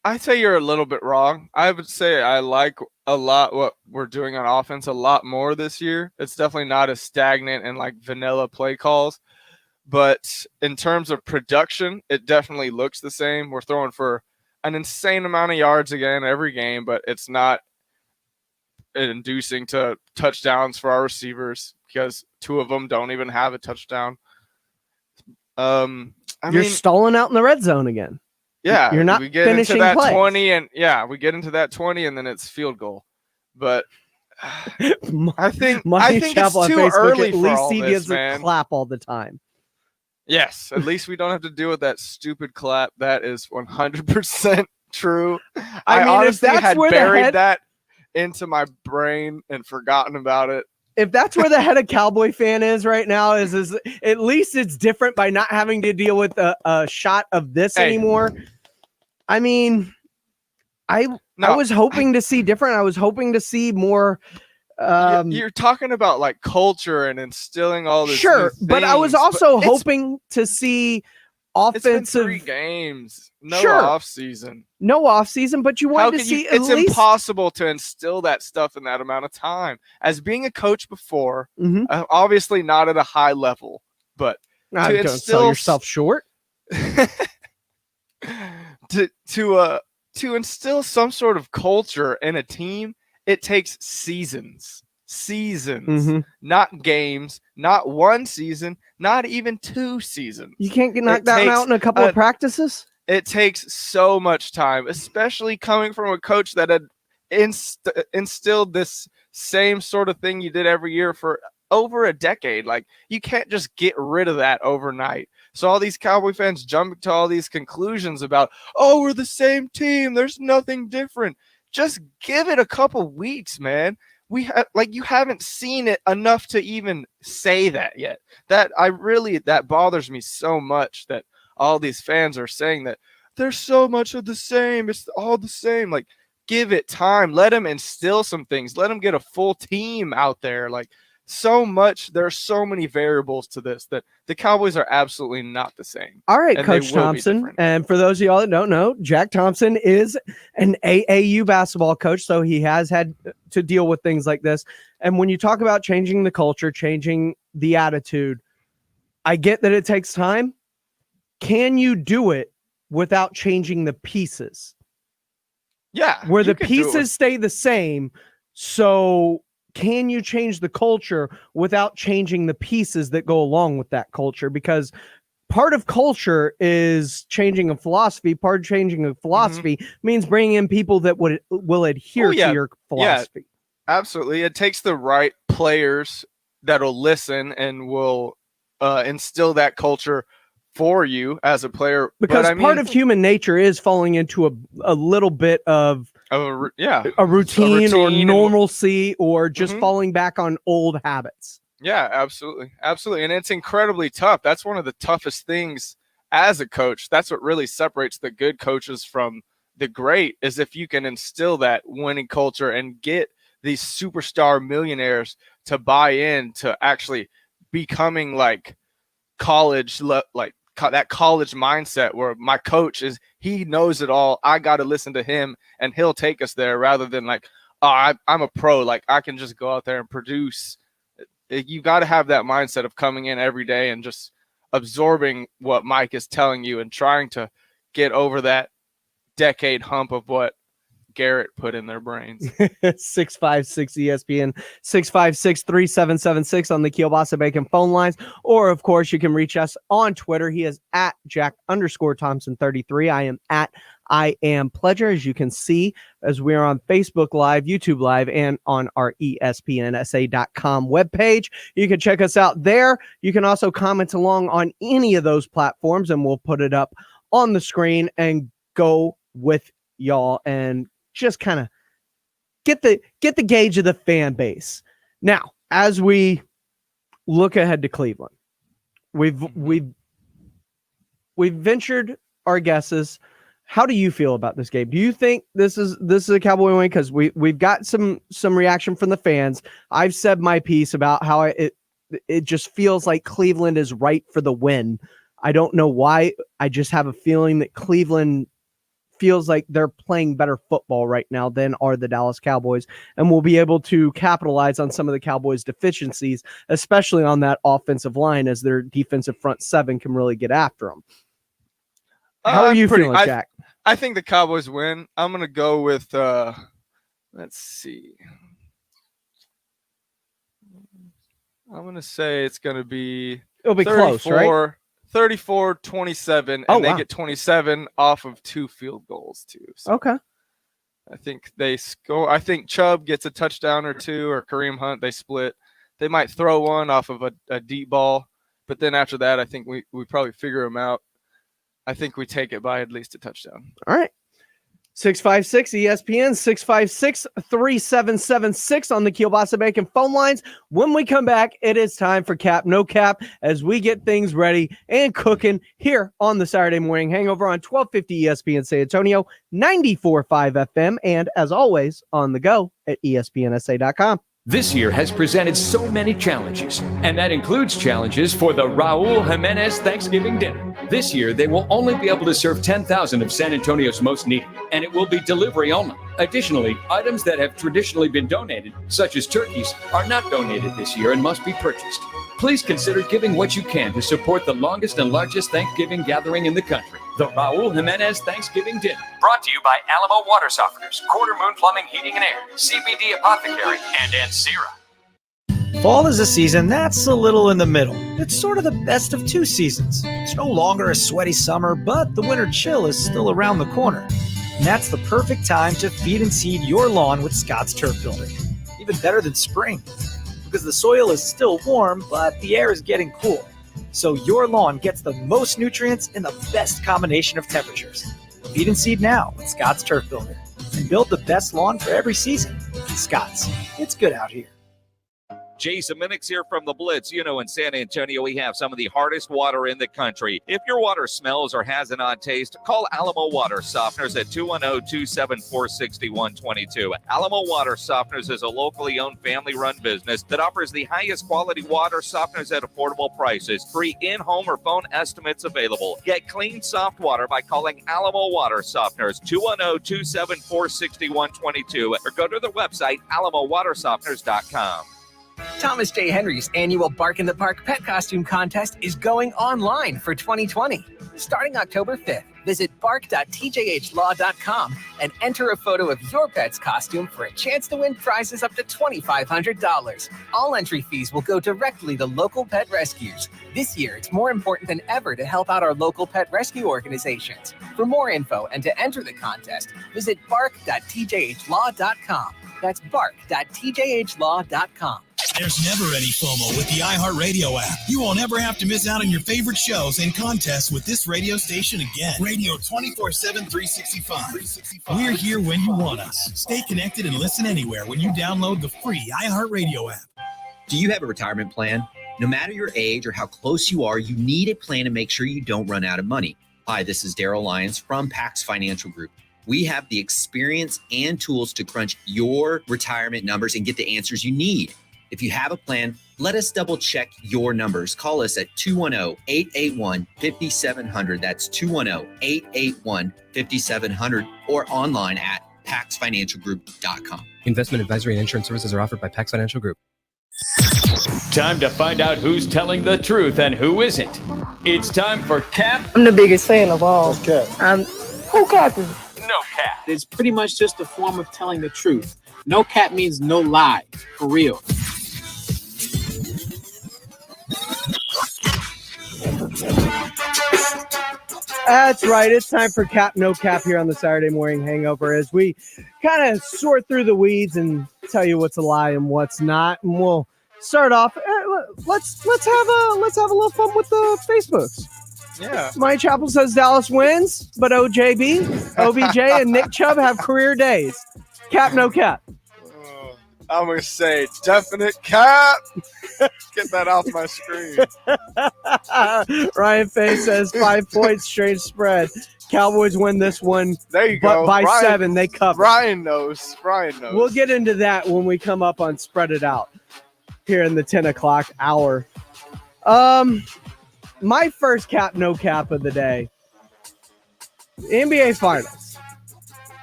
I'd say you're a little bit wrong. I would say I like a lot what we're doing on offense a lot more this year. It's definitely not as stagnant and like vanilla play calls. But in terms of production, it definitely looks the same. We're throwing for an insane amount of yards again every game, but it's not inducing to touchdowns for our receivers because two of them don't even have a touchdown. You're stalling out in the red zone again. Yeah, you're not we get finishing into that plays. 20, and we get into that 20, and then it's field goal. But I think it's too early at for least all he this, gives man. a clap all the time. Yes, at least we don't have to deal with that stupid clap. That is 100% true. I mean, honestly if that's had where buried that into my brain and forgotten about it. If that's where the head of Cowboy fan is right now, is at least it's different by not having to deal with a shot of this anymore. I mean, I was hoping to see different. I was hoping to see more. You're talking about like culture and instilling all this. Sure, but I was also but hoping to see offensive. It's been 3 games, no off season, but you wanted to see it's impossible to instill that stuff in that amount of time. As being a coach before, obviously not at a high level, but to don't sell yourself short. To instill some sort of culture in a team, it takes seasons, not games, not 1 season, not even 2 seasons. You can't get knocked out in a couple of practices. It takes so much time, especially coming from a coach that had instilled this same sort of thing you did every year for over a decade. Like, you can't just get rid of that overnight. So all these Cowboy fans jump to all these conclusions about, oh, we're the same team, there's nothing different. Just give it a couple weeks, man. You haven't seen it enough to even say that yet. That bothers me so much that all these fans are saying that there's so much of the same. It's all the same. Like, give it time. Let him instill some things. Let him get a full team out there. Like, so much, there are so many variables to this that the Cowboys are absolutely not the same. All right, and Coach Thompson. And for those of y'all that don't know, Jack Thompson is an AAU basketball coach, so he has had to deal with things like this. And when you talk about changing the culture, changing the attitude, I get that it takes time. Can you do it without changing the pieces? Yeah. Where the pieces stay the same, so can you change the culture without changing the pieces that go along with that culture? Because part of culture is changing a philosophy. Part of changing a philosophy means bringing in people that will adhere to your philosophy. Yeah, absolutely. It takes the right players that'll listen and will instill that culture for you as a player. Because part of human nature is falling into a little bit of a routine or normalcy, or just falling back on old habits. Yeah, absolutely. Absolutely. And it's incredibly tough. That's one of the toughest things as a coach. That's what really separates the good coaches from the great, is if you can instill that winning culture and get these superstar millionaires to buy in to actually becoming like college, like that college mindset where my coach is, he knows it all. I got to listen to him and he'll take us there, rather than like, oh, I'm a pro. Like, I can just go out there and produce. You got to have that mindset of coming in every day and just absorbing what Mike is telling you and trying to get over that decade hump of what Garrett put in their brains. 656 ESPN 656-3776 on the Kielbasa Bacon phone lines. Or, of course, you can reach us on Twitter. He is at Jack_Thompson33. I am at I Am Pledger, as you can see, as we are on Facebook Live, YouTube Live, and on our ESPNSA.com webpage. You can check us out there. You can also comment along on any of those platforms, and we'll put it up on the screen and go with y'all and just kind of get the gauge of the fan base. Now, as we look ahead to Cleveland, we've ventured our guesses. How do you feel about this game? Do you think this is a Cowboy win? Because we've got some reaction from the fans. I've said my piece about how it just feels like Cleveland is right for the win. I don't know why. I just have a feeling that Cleveland feels like they're playing better football right now than are the Dallas Cowboys, and will be able to capitalize on some of the Cowboys' deficiencies, especially on that offensive line, as their defensive front seven can really get after them. How are you feeling, Jack? I think the Cowboys win. I'm going to go with, let's see. I'm going to say it's going to be it'll be close, right? 34-27, and they get 27 off of 2 field goals too. So okay. I think they score. I think Chubb gets a touchdown or 2, or Kareem Hunt, they split. They might throw one off of a deep ball, but then after that, I think we probably figure them out. I think we take it by at least a touchdown. All right. 656 ESPN 656-3776 on the Kielbasa Bacon phone lines. When we come back, it is time for Cap No Cap as we get things ready and cooking here on the Saturday Morning Hangover on 1250 ESPN San Antonio, 94.5 FM, and as always on the go at ESPNSA.com. This year has presented so many challenges, and that includes challenges for the Raul Jimenez Thanksgiving dinner. This year, they will only be able to serve 10,000 of San Antonio's most needy, and it will be delivery only. Additionally, items that have traditionally been donated, such as turkeys, are not donated this year and must be purchased. Please consider giving what you can to support the longest and largest Thanksgiving gathering in the country, the Raul Jimenez Thanksgiving Dinner. Brought to you by Alamo Water Softeners, Quarter Moon Plumbing, Heating and Air, CBD Apothecary, and Ancira. Fall is a season that's a little in the middle. It's sort of the best of 2 seasons. It's no longer a sweaty summer, but the winter chill is still around the corner. And that's the perfect time to feed and seed your lawn with Scott's Turf Builder. Even better than spring, because the soil is still warm, but the air is getting cool. So your lawn gets the most nutrients in the best combination of temperatures. Feed and seed now with Scott's Turf Builder, and build the best lawn for every season. Scott's, it's good out here. Jason Minix here from the Blitz. You know, in San Antonio, we have some of the hardest water in the country. If your water smells or has an odd taste, call Alamo Water Softeners at 210-274-6122. Alamo Water Softeners is a locally owned family-run business that offers the highest quality water softeners at affordable prices. Free in-home or phone estimates available. Get clean, soft water by calling Alamo Water Softeners, 210-274-6122, or go to their website, alamowatersofteners.com. Thomas J. Henry's annual Bark in the Park pet costume contest is going online for 2020. Starting October 5th, visit bark.tjhlaw.com and enter a photo of your pet's costume for a chance to win prizes up to $2,500. All entry fees will go directly to local pet rescues. This year, it's more important than ever to help out our local pet rescue organizations. For more info and to enter the contest, visit bark.tjhlaw.com. That's bark.tjhlaw.com. There's never any FOMO with the iHeartRadio app. You won't ever have to miss out on your favorite shows and contests with this radio station again. Radio 24/7, 365. We're here when you want us. Stay connected and listen anywhere when you download the free iHeartRadio app. Do you have a retirement plan? No matter your age or how close you are, you need a plan to make sure you don't run out of money. Hi, this is Daryl Lyons from Pax Financial Group. We have the experience and tools to crunch your retirement numbers and get the answers you need. If you have a plan, let us double check your numbers. Call us at 210-881-5700. That's 210-881-5700 or online at paxfinancialgroup.com. Investment advisory and insurance services are offered by Pax Financial Group. Time to find out who's telling the truth and who isn't. It's time for Cap. I'm the biggest fan of all. Who capping? No Cap. It's pretty much just a form of telling the truth. No cap means no lie, for real. That's right. It's time for Cap No Cap here on the Saturday Morning Hangover as we kind of sort through the weeds and tell you what's a lie and what's not. And we'll start off. Let's have a little fun with the Facebooks. Yeah. Mike Chappell says Dallas wins, but OBJ, and Nick Chubb have career days. Cap No Cap. I'm going to say definite cap. Get that off my screen. Ryan Fay says 5 points, strange spread. Cowboys win this one. There you but go. by Ryan, 7, they cover. Ryan knows. We'll get into that when we come up on Spread It Out here in the 10 o'clock hour. My first Cap No Cap of the day. NBA Finals.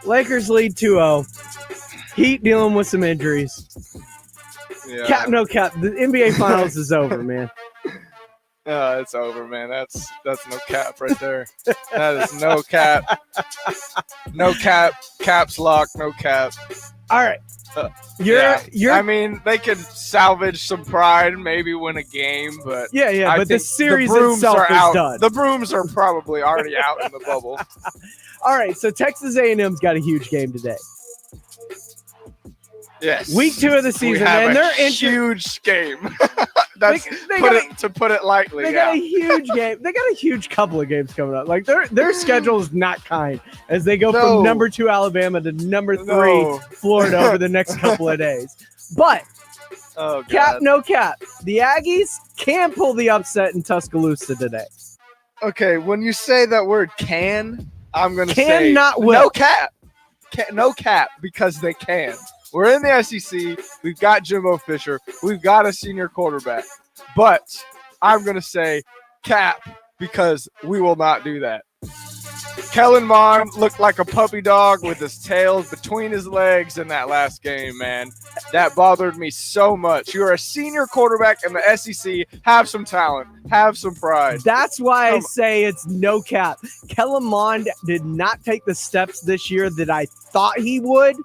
Lakers lead 2-0. Heat dealing with some injuries. Yeah. Cap No Cap. The NBA Finals is over, man. It's over, man. That's no cap right there. That is no cap. No cap. Caps lock. No cap. All right. You're. I mean, they could salvage some pride and maybe win a game, but yeah. I But the think series brooms itself are is out. done. The brooms are probably already out in the bubble. All right. So Texas A&M's got a huge game today. Yes. Week 2 of the season, and they're huge game. That's to put it lightly. They got a huge game. They got a huge couple of games coming up. Like their schedule is not kind as they go from number 2 Alabama to number 3 Florida over the next couple of days. But Cap No Cap, the Aggies can pull the upset in Tuscaloosa today. Okay, when you say that word "can," I'm going to say Cannot will. No cap. No cap because they can. We're in the SEC. We've got Jimbo Fisher. We've got a senior quarterback. But I'm going to say cap because we will not do that. Kellen Mond looked like a puppy dog with his tail between his legs in that last game, man. That bothered me so much. You're a senior quarterback in the SEC. Have some talent. Have some pride. That's why I say it's no cap. Kellen Mond did not take the steps this year that I thought he would.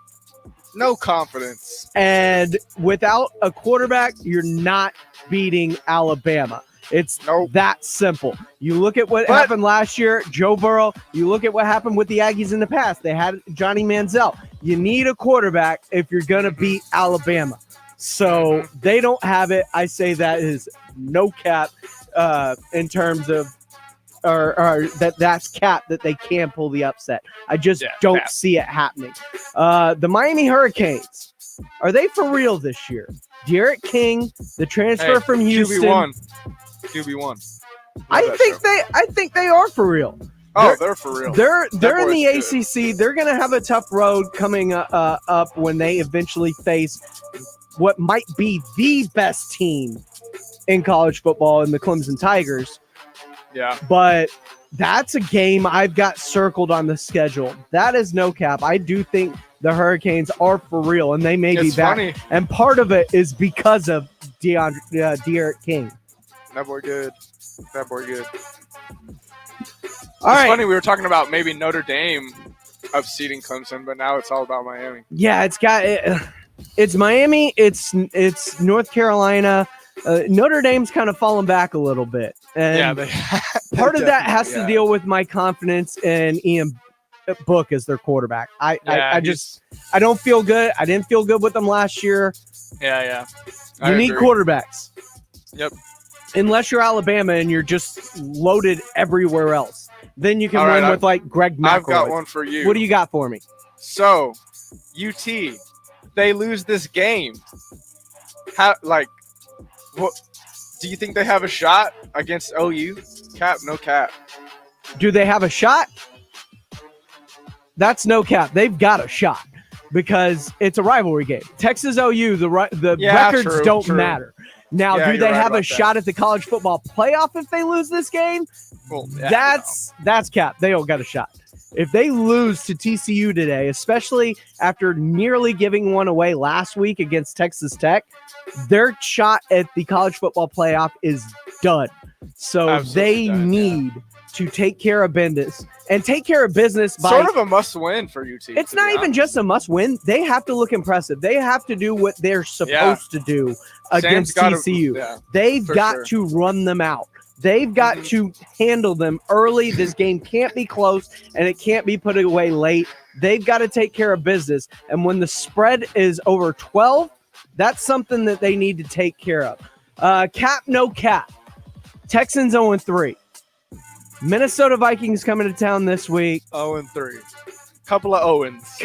No confidence. And without a quarterback, you're not beating Alabama. It's that simple. You look at what happened last year, Joe Burrow. You look at what happened with the Aggies in the past. They had Johnny Manziel. You need a quarterback if you're going to beat Alabama. So they don't have it. I say that is no cap in terms of or that's cap that they can pull the upset. I just don't see it happening. The Miami Hurricanes Are they for real this year? Derek King, the transfer from Houston. QB1. I think they are for real. They're for real. They're in the good. ACC. They're going to have a tough road coming up when they eventually face what might be the best team in college football in the Clemson Tigers. Yeah. But that's a game I've got circled on the schedule. That is no cap. I do think the Hurricanes are for real, and they may be back. Funny. And part of it is because of Derek King. That boy good. All right. Funny, we were talking about maybe Notre Dame upseating Clemson, but now it's all about Miami. Yeah, it's Miami, it's North Carolina. Notre Dame's kind of fallen back a little bit. And part of that has to deal with my confidence in Ian Book as their quarterback. I don't feel good. I didn't feel good with them last year. Yeah. You need quarterbacks. Yep. Unless you're Alabama and you're just loaded everywhere else. Then you can win with like Greg McElroy. I've got one for you. What do you got for me? So, UT, they lose this game. What do you think they have a shot against OU? Cap, no cap. Do they have a shot? That's no cap. They've got a shot because it's a rivalry game. Texas OU, the records don't matter. Now, do they have a shot at the college football playoff if they lose this game? Well, that's cap. They don't got a shot. If they lose to TCU today, especially after nearly giving one away last week against Texas Tech, their shot at the college football playoff is done. So Absolutely done, need to take care of business and take care of business by sort of a must-win for UT. It's not even just a must-win. They have to look impressive. They have to do what they're supposed to do against TCU. They've got to run them out. They've got to handle them early. This game can't be close, and it can't be put away late. They've got to take care of business. And when the spread is over 12, that's something that they need to take care of. Cap, no cap. Texans 0-3. Minnesota Vikings coming to town this week. 0-3. Couple of Owens.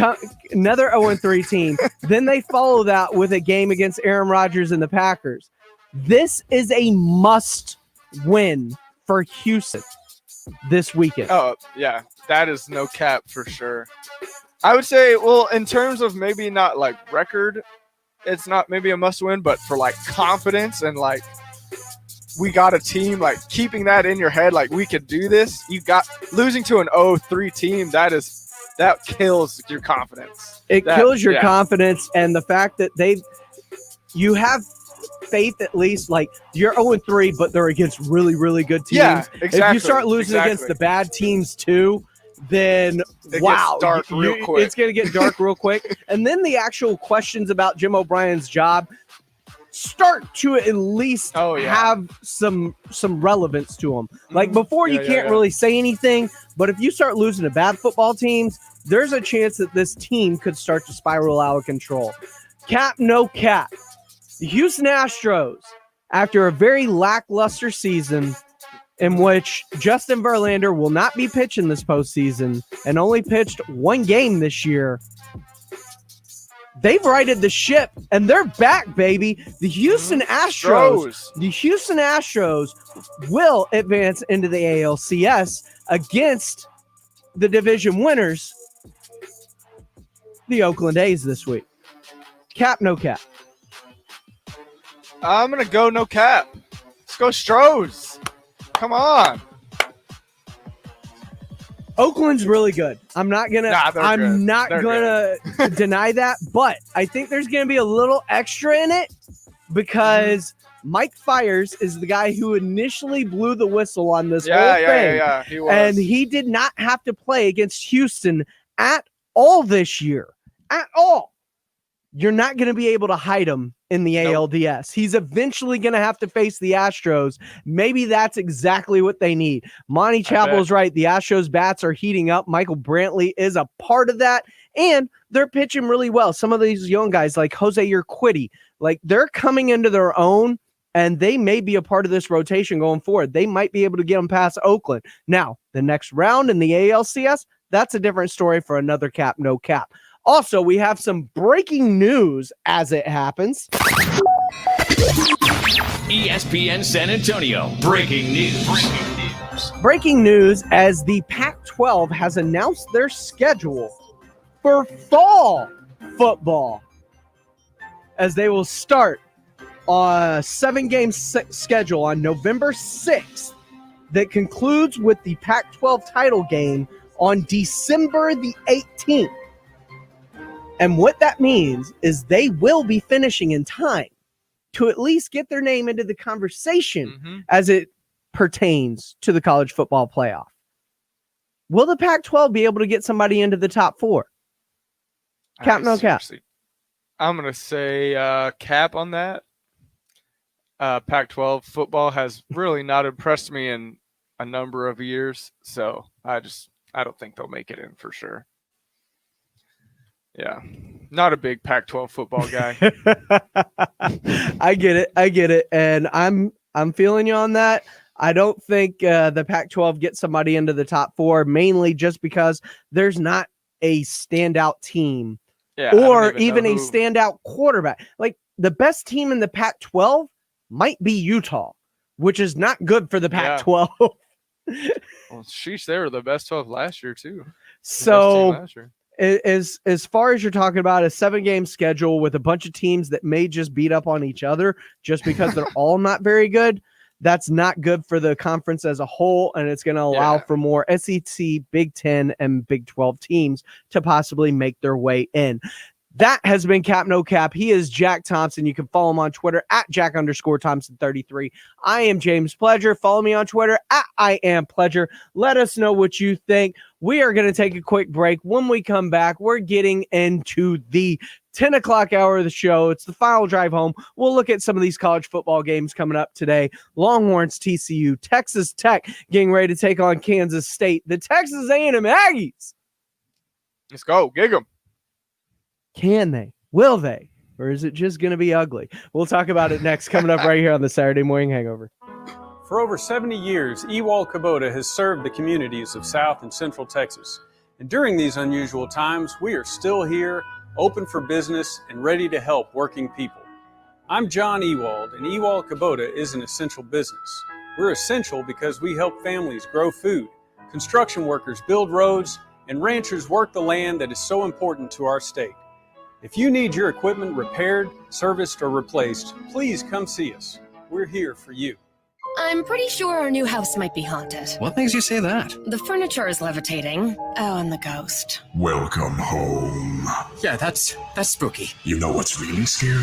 Another 0-3 team. Then they follow that with a game against Aaron Rodgers and the Packers. This is a must win for Houston this weekend. Oh, yeah. That is no cap for sure. I would say, well, in terms of maybe not like record, it's not maybe a must win, but for like confidence and like we got a team, like keeping that in your head, like we could do this. You got losing to an 0-3 team, that kills your confidence. It kills your confidence, and the fact that you have faith at least, like you're 0-3, but they're against really, really good teams. Yeah, exactly. If you start losing against the bad teams too, then it gets dark real quick. It's going to get dark real quick. And then the actual questions about Jim O'Brien's job start to at least have some relevance to them. Like before, you can't really say anything, but if you start losing to bad football teams, there's a chance that this team could start to spiral out of control. Cap, no cap. The Houston Astros, after a very lackluster season in which Justin Verlander will not be pitching this postseason and only pitched one game this year, they've righted the ship and they're back, baby. The Houston Astros will advance into the ALCS against the division winners, the Oakland A's, this week. Cap, no cap. I'm going to go no cap. Let's go Stros. Come on. Oakland's really good. I'm not gonna deny that, but I think there's gonna be a little extra in it because Mike Fiers is the guy who initially blew the whistle on this whole thing. Yeah, he was. And he did not have to play against Houston at all this year. At all. You're not going to be able to hide him in the ALDS. He's eventually going to have to face the Astros. Maybe that's exactly what they need. Monty Chappell's right. The Astros bats are heating up. Michael Brantley is a part of that, and they're pitching really well. Some of these young guys like Jose Urquidy, like they're coming into their own, and they may be a part of this rotation going forward. They might be able to get them past Oakland. Now, the next round in the ALCS, that's a different story for another cap, no cap. Also, we have some breaking news as it happens. ESPN San Antonio, breaking news. Breaking news as the Pac-12 has announced their schedule for fall football, as they will start a 7-game schedule on November 6th that concludes with the Pac-12 title game on December the 18th. And what that means is they will be finishing in time to at least get their name into the conversation as it pertains to the college football playoff. Will the Pac-12 be able to get somebody into the top 4? Cap, no cap. I'm going to say cap on that. Pac-12 football has really not impressed me in a number of years, so I don't think they'll make it in for sure. Yeah, not a big Pac-12 football guy. I get it, and I'm feeling you on that. I don't think the Pac-12 gets somebody into the top 4, mainly just because there's not a standout team or even a standout quarterback. Like, the best team in the Pac-12 might be Utah, which is not good for the Pac-12. Well, sheesh, they were the best 12 last year too. So as far as you're talking about a 7-game schedule with a bunch of teams that may just beat up on each other just because they're all not very good, that's not good for the conference as a whole, and it's going to allow for more SEC, Big 10, and Big 12 teams to possibly make their way in. That has been Cap No Cap. He is Jack Thompson. You can follow him on Twitter at Jack_Thompson33. I am James Pledger. Follow me on Twitter at I am Pledger. Let us know what you think. We are going to take a quick break. When we come back, we're getting into the 10 o'clock hour of the show. It's the final drive home. We'll look at some of these college football games coming up today. Longhorns, TCU, Texas Tech getting ready to take on Kansas State. The Texas A&M Aggies. Let's go. Gig 'em. Can they? Will they? Or is it just going to be ugly? We'll talk about it next, coming up right here on the Saturday Morning Hangover. For over 70 years, Ewald Kubota has served the communities of South and Central Texas. And during these unusual times, we are still here, open for business, and ready to help working people. I'm John Ewald, and Ewald Kubota is an essential business. We're essential because we help families grow food, construction workers build roads, and ranchers work the land that is so important to our state. If you need your equipment repaired, serviced, or replaced, please come see us. We're here for you. I'm pretty sure our new house might be haunted. What makes you say that? The furniture is levitating. Oh, and the ghost. Welcome home. Yeah, that's spooky. You know what's really scary?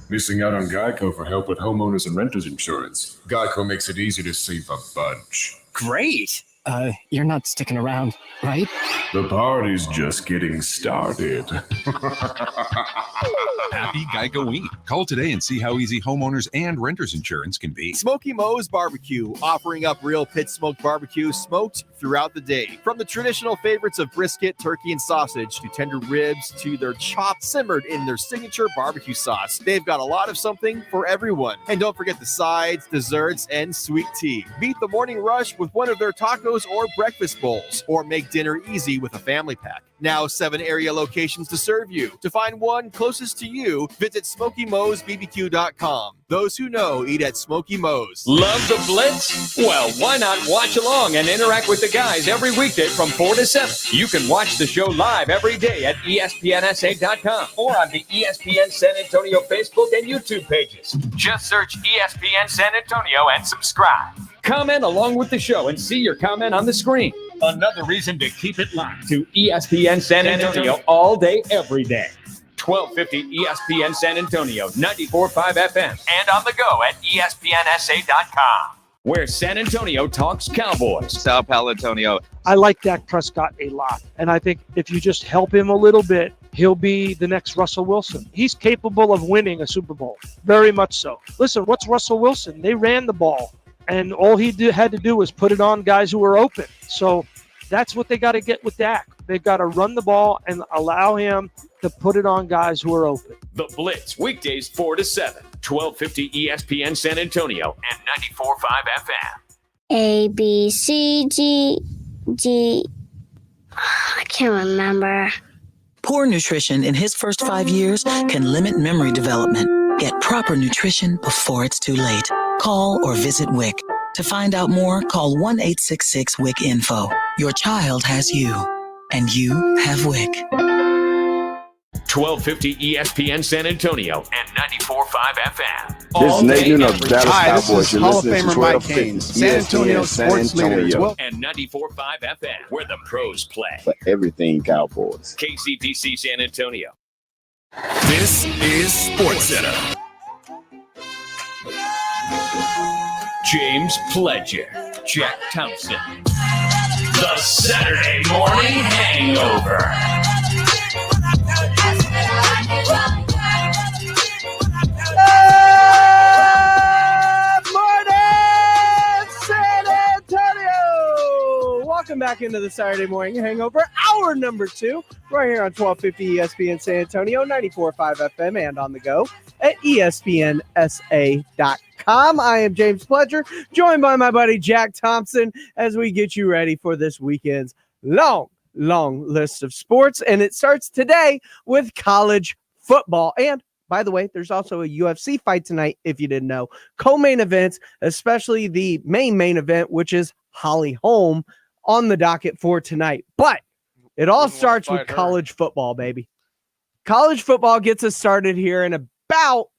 Missing out on Geico for help with homeowners and renters insurance. Geico makes it easy to save a bunch. Great. You're not sticking around, right? The party's just getting started. Happy Geico Week. Call today and see how easy homeowners and renters insurance can be. Smoky Moe's Barbecue, offering up real pit smoked barbecue smoked throughout the day. From the traditional favorites of brisket, turkey, and sausage to tender ribs to their chopped simmered in their signature barbecue sauce. They've got a lot of something for everyone. And don't forget the sides, desserts, and sweet tea. Beat the morning rush with one of their tacos or breakfast bowls, or make dinner easy with a family pack. Now 7 area locations to serve you. To find one closest to you, visit SmokyMoe'sBBQ.com. Those who know eat at Smoky Moe's. Love the Blitz? Well, why not watch along and interact with the guys every weekday from 4 to 7? You can watch the show live every day at ESPNSA.com or on the ESPN San Antonio Facebook and YouTube pages. Just search ESPN San Antonio and subscribe. Comment along with the show and see your comment on the screen. Another reason to keep it locked to ESPN San Antonio all day, every day. 1250 ESPN San Antonio, 94.5 FM, and on the go at ESPNSA.com, where San Antonio talks Cowboys. Sal Palantonio. I like Dak Prescott a lot, and I think if you just help him a little bit, he'll be the next Russell Wilson. He's capable of winning a Super Bowl, very much so. Listen, what's Russell Wilson? They ran the ball, and all he had to do was put it on guys who were open. So that's what they got to get with Dak. They've got to run the ball and allow him to put it on guys who are open. The Blitz, weekdays 4 to 7, 1250 ESPN San Antonio and 94.5 FM. A, B, C, G. I can't remember. Poor nutrition in his first 5 years can limit memory development. Get proper nutrition before it's too late. Call or visit WIC. To find out more, call 1-866-WIC-INFO. Your child has you, and you have WIC. 1250 ESPN San Antonio and 94.5 FM. This is Nathan of the Dallas Hi, this Cowboys. is You're Hall of listening to Famer Mike 1250 Haynes, San Antonio ESPN San sports leader. Antonio. And 94.5 FM, where the pros play. For everything Cowboys. KCPC San Antonio. This is Sports Center. James Pledger, Jack Thompson. The Saturday Morning Hangover. Good morning, San Antonio. Welcome back into the Saturday Morning Hangover, hour number 2, right here on 1250 ESPN San Antonio, 94.5 FM, and on the go at ESPNSA.com. I am James Pledger, joined by my buddy Jack Thompson, as we get you ready for this weekend's long list of sports. And it starts today with college football. And by the way, there's also a UFC fight tonight, if you didn't know. Co-main events, especially the main event, which is Holly Holm, on the docket for tonight. But it all starts with college football, baby. College football gets us started here in about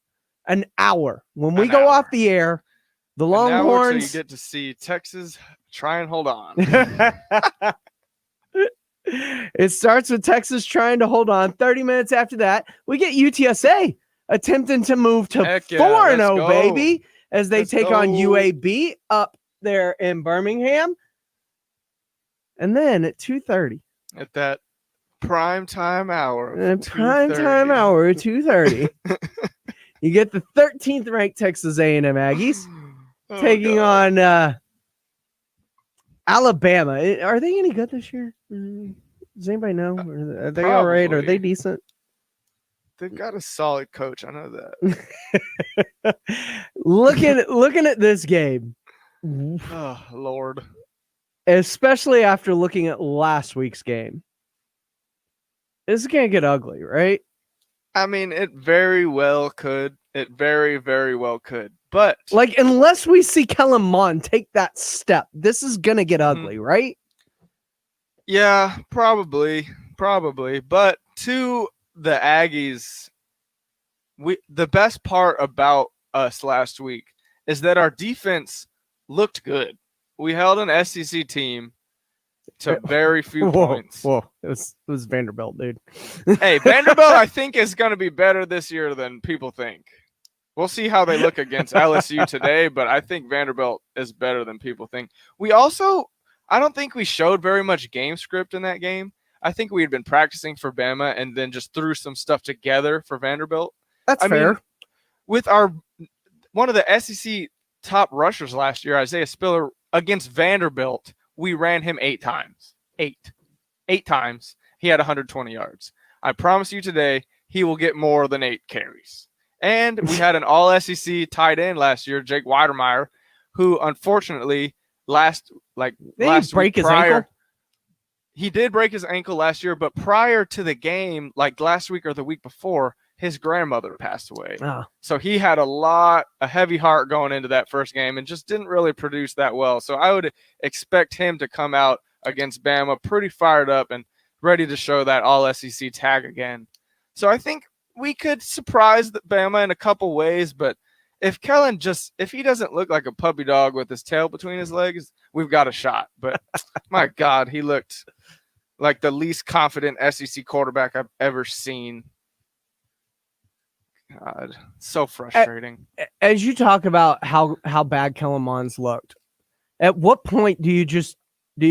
an hour. When we go off the air, the Longhorns... You get to see Texas try and hold on. It starts with Texas trying to hold on. 30 minutes after that, we get UTSA attempting to move to 4-0, baby, as they take on UAB up there in Birmingham. And then at 2:30. At that prime time hour. Prime time hour at 2:30. You get the 13th ranked Texas A&M Aggies taking on Alabama. Are they any good this year? Does anybody know? Are they all right? Are they decent? They've got a solid coach. I know that. Looking at this game. Oh, Lord. Especially after looking at last week's game. This is going to get ugly, right? I mean, it very well could. It very, very well could. But like, unless we see Kellen Mond take that step, this is going to get ugly, right? Yeah, probably. But to the Aggies, the best part about us last week is that our defense looked good. We held an SEC team to very few points. Whoa, it was Vanderbilt, dude. Hey, Vanderbilt, I think, is going to be better this year than people think. We'll see how they look against LSU today, but I think Vanderbilt is better than people think. I don't think we showed very much game script in that game. I think we had been practicing for Bama and then just threw some stuff together for Vanderbilt. That's fair. Mean, with one of the SEC top rushers last year, Isaiah Spiller, against Vanderbilt, we ran him 8 times. 8 times. He had 120 yards. I promise you today, he will get more than 8 carries. And we had an all-SEC tight end last year, Jake Weidermeyer, who unfortunately last week prior, he did break his ankle last year, but prior to the game, like last week or the week before, his grandmother passed away. So he had a heavy heart going into that first game and just didn't really produce that well. So I would expect him to come out against Bama pretty fired up and ready to show that all-SEC tag again. So I think we could surprise Bama in a couple ways, but if Kellen if he doesn't look like a puppy dog with his tail between his legs, we've got a shot. But my God, he looked like the least confident SEC quarterback I've ever seen. God, so frustrating. As you talk about how bad Kellen Mond's looked, at what point do you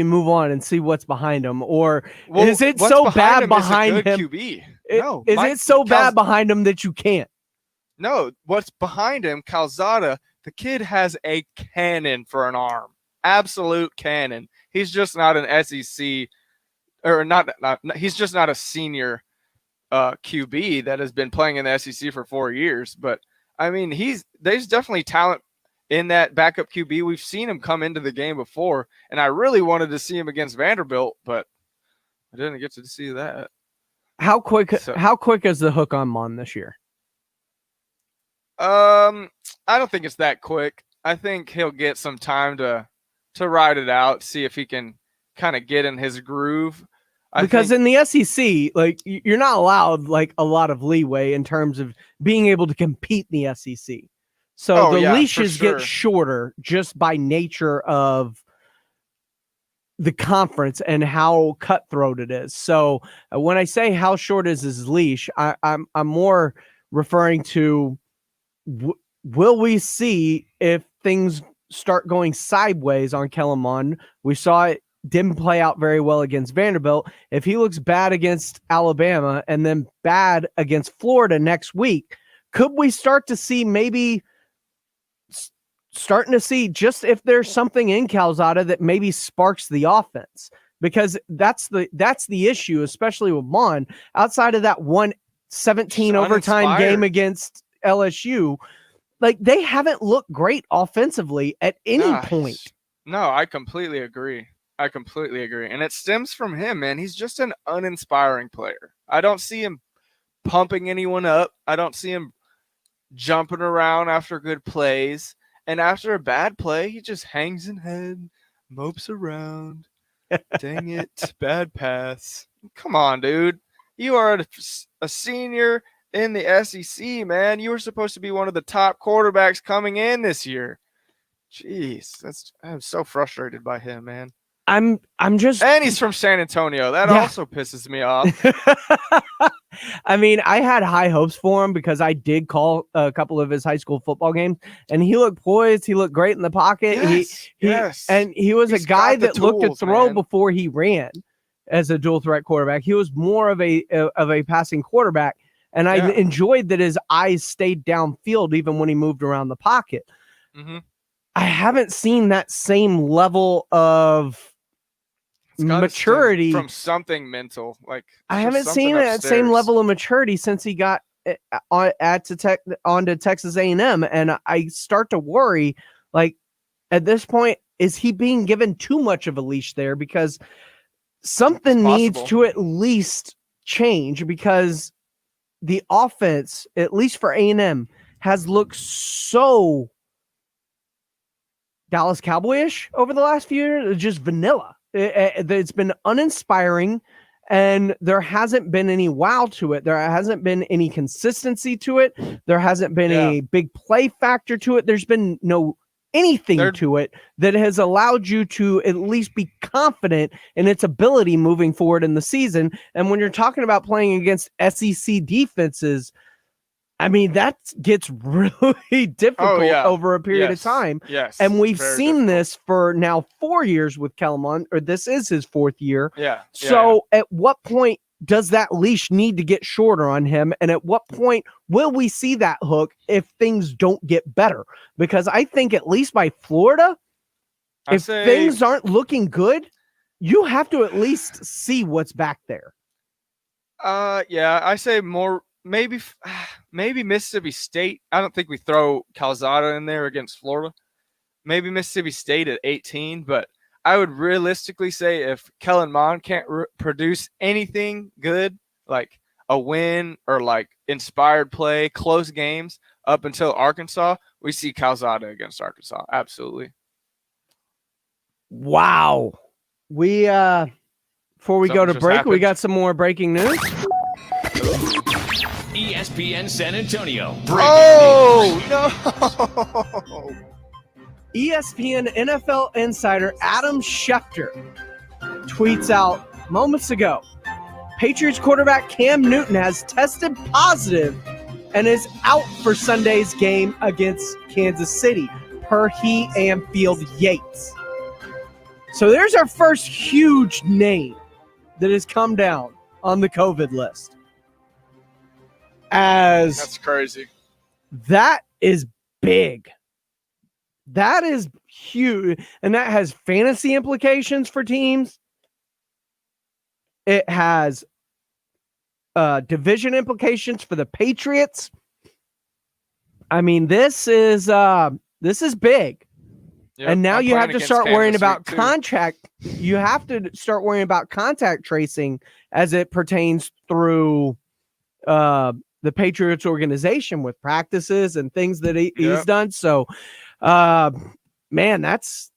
move on and see what's behind him, or is it so bad behind him? QB. No, is it so bad behind him that you can't? No, what's behind him, Calzada, the kid has a cannon for an arm. Absolute cannon. He's just not an SEC he's just not a senior QB that has been playing in the SEC for 4 years. But I mean, there's definitely talent in that backup QB. We've seen him come into the game before, and I really wanted to see him against Vanderbilt, but I didn't get to see that. How quick is the hook on Mon this year? I don't think it's that quick. I think he'll get some time to ride it out, see if he can kind of get in his groove. Because in the SEC, like you're not allowed like a lot of leeway in terms of being able to compete in the SEC. So the leashes get shorter just by nature of the conference and how cutthroat it is. So when I say how short is his leash, I'm more referring to will we see if things start going sideways on Kellen Mond? We saw it didn't play out very well against Vanderbilt. If he looks bad against Alabama and then bad against Florida next week, could we start to see just if there's something in Calzada that maybe sparks the offense? Because that's the issue, especially with Mon. Outside of that 1-17 overtime game against LSU, like they haven't looked great offensively at any point. No, I completely agree. And it stems from him, man. He's just an uninspiring player. I don't see him pumping anyone up. I don't see him jumping around after good plays. And after a bad play, he just hangs in head, mopes around. Dang it, bad pass. Come on, dude. You are a senior in the SEC, man. You were supposed to be one of the top quarterbacks coming in this year. Jeez, I'm so frustrated by him, man. I'm just, and he's from San Antonio. That also pisses me off. I mean, I had high hopes for him because I did call a couple of his high school football games, and he looked poised. He looked great in the pocket. Yes. And he was a guy that looked to throw before he ran as a dual threat quarterback. He was more of a passing quarterback, and I enjoyed that his eyes stayed downfield even when he moved around the pocket. Mm-hmm. I haven't seen that same level of maturity from something mental. Like I haven't seen that same level of maturity since he got onto Texas A&M, and I start to worry. Like at this point, is he being given too much of a leash there? Because something needs to at least change. Because the offense, at least for A&M, has looked so Dallas Cowboy-ish over the last few years, just vanilla. It's been uninspiring, and there hasn't been any wow to it. There hasn't been any consistency to it. There hasn't been a big play factor to it. There's been no anything to it that has allowed you to at least be confident in its ability moving forward in the season. And when you're talking about playing against SEC defenses, I mean, that gets really difficult over a period of time. Yes. And we've seen this for now 4 years with Kelman, or this is his fourth year. So at what point does that leash need to get shorter on him? And at what point will we see that hook if things don't get better? Because I think at least by Florida, if things aren't looking good, you have to at least see what's back there. I say more. Maybe Mississippi State. I don't think we throw Calzada in there against Florida. Maybe Mississippi State at 18, but I would realistically say if Kellen Mond can't produce anything good, like a win or like inspired play, close games up until Arkansas, we see Calzada against Arkansas. Absolutely. Wow. We before we go to break, we got some more breaking news. ESPN San Antonio. No! ESPN NFL insider Adam Schefter tweets out moments ago, Patriots quarterback Cam Newton has tested positive and is out for Sunday's game against Kansas City, per he and Field Yates. So there's our first huge name that has come down on the COVID list. That's crazy. That is big. That is huge. And that has fantasy implications for teams. It has division implications for the Patriots. I mean, this is big. Yep, and now I'm you have playing to against start Cam worrying this about week, too. contact. You have to start worrying about contact tracing as it pertains through the Patriots organization with practices and things that he's Yep. done. So, man, that's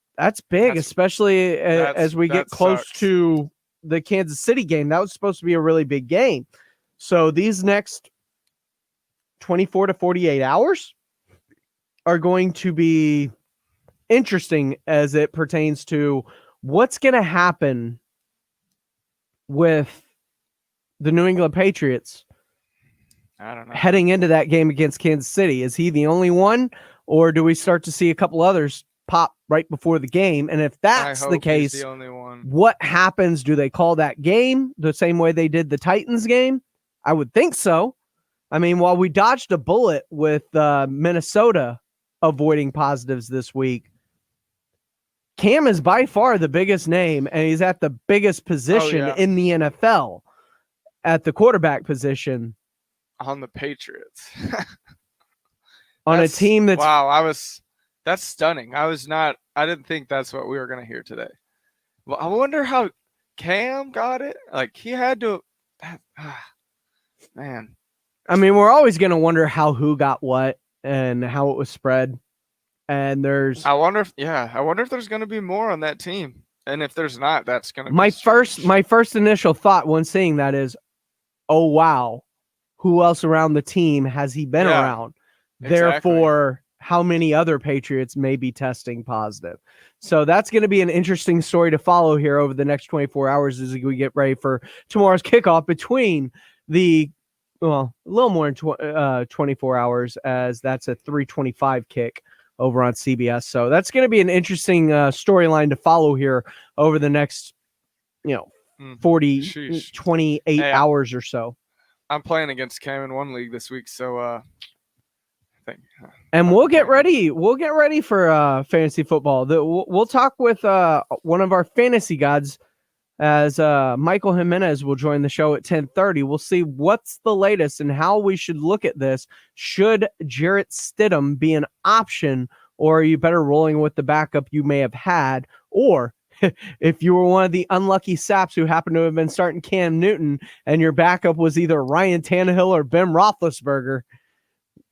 big, especially as we get that close sucks. to the Kansas City game. That was supposed to be a really big game. So these next 24 to 48 hours are going to be interesting as it pertains to what's going to happen with the New England Patriots I don't know. heading into that game against Kansas City. Is he the only one, or do we start to see a couple others pop right before the game? And if that's I the hope case, he's the only one. what happens? Do they call that game the same way they did the Titans game? I would think so. I mean, while we dodged a bullet with Minnesota avoiding positives this week, Cam is by far the biggest name, and he's at the biggest position in the NFL at the quarterback position On the Patriots. on a team that's that's stunning. I didn't think that's what we were going to hear today. Well, I wonder how Cam got it. Like, he had to, man. I mean, we're always going to wonder who got what and how it was spread. And I wonder if there's going to be more on that team. And if there's not, that's going to be my first initial thought when seeing that is, oh, wow, who else around the team has he been around? exactly. Therefore, how many other Patriots may be testing positive? So that's going to be an interesting story to follow here over the next 24 hours as we get ready for tomorrow's kickoff between a little more than 24 hours, as that's a 3:25 kick over on CBS. So that's going to be an interesting storyline to follow here over the next, 28 hours or so. I'm playing against Cam in one league this week, so I think. And we'll get ready. We'll get ready for fantasy football. We'll talk with one of our fantasy gods as Michael Jimenez will join the show at 10:30. We'll see what's the latest and how we should look at this. Should Jarrett Stidham be an option, or are you better rolling with the backup you may have had? Or if you were one of the unlucky saps who happened to have been starting Cam Newton and your backup was either Ryan Tannehill or Ben Roethlisberger,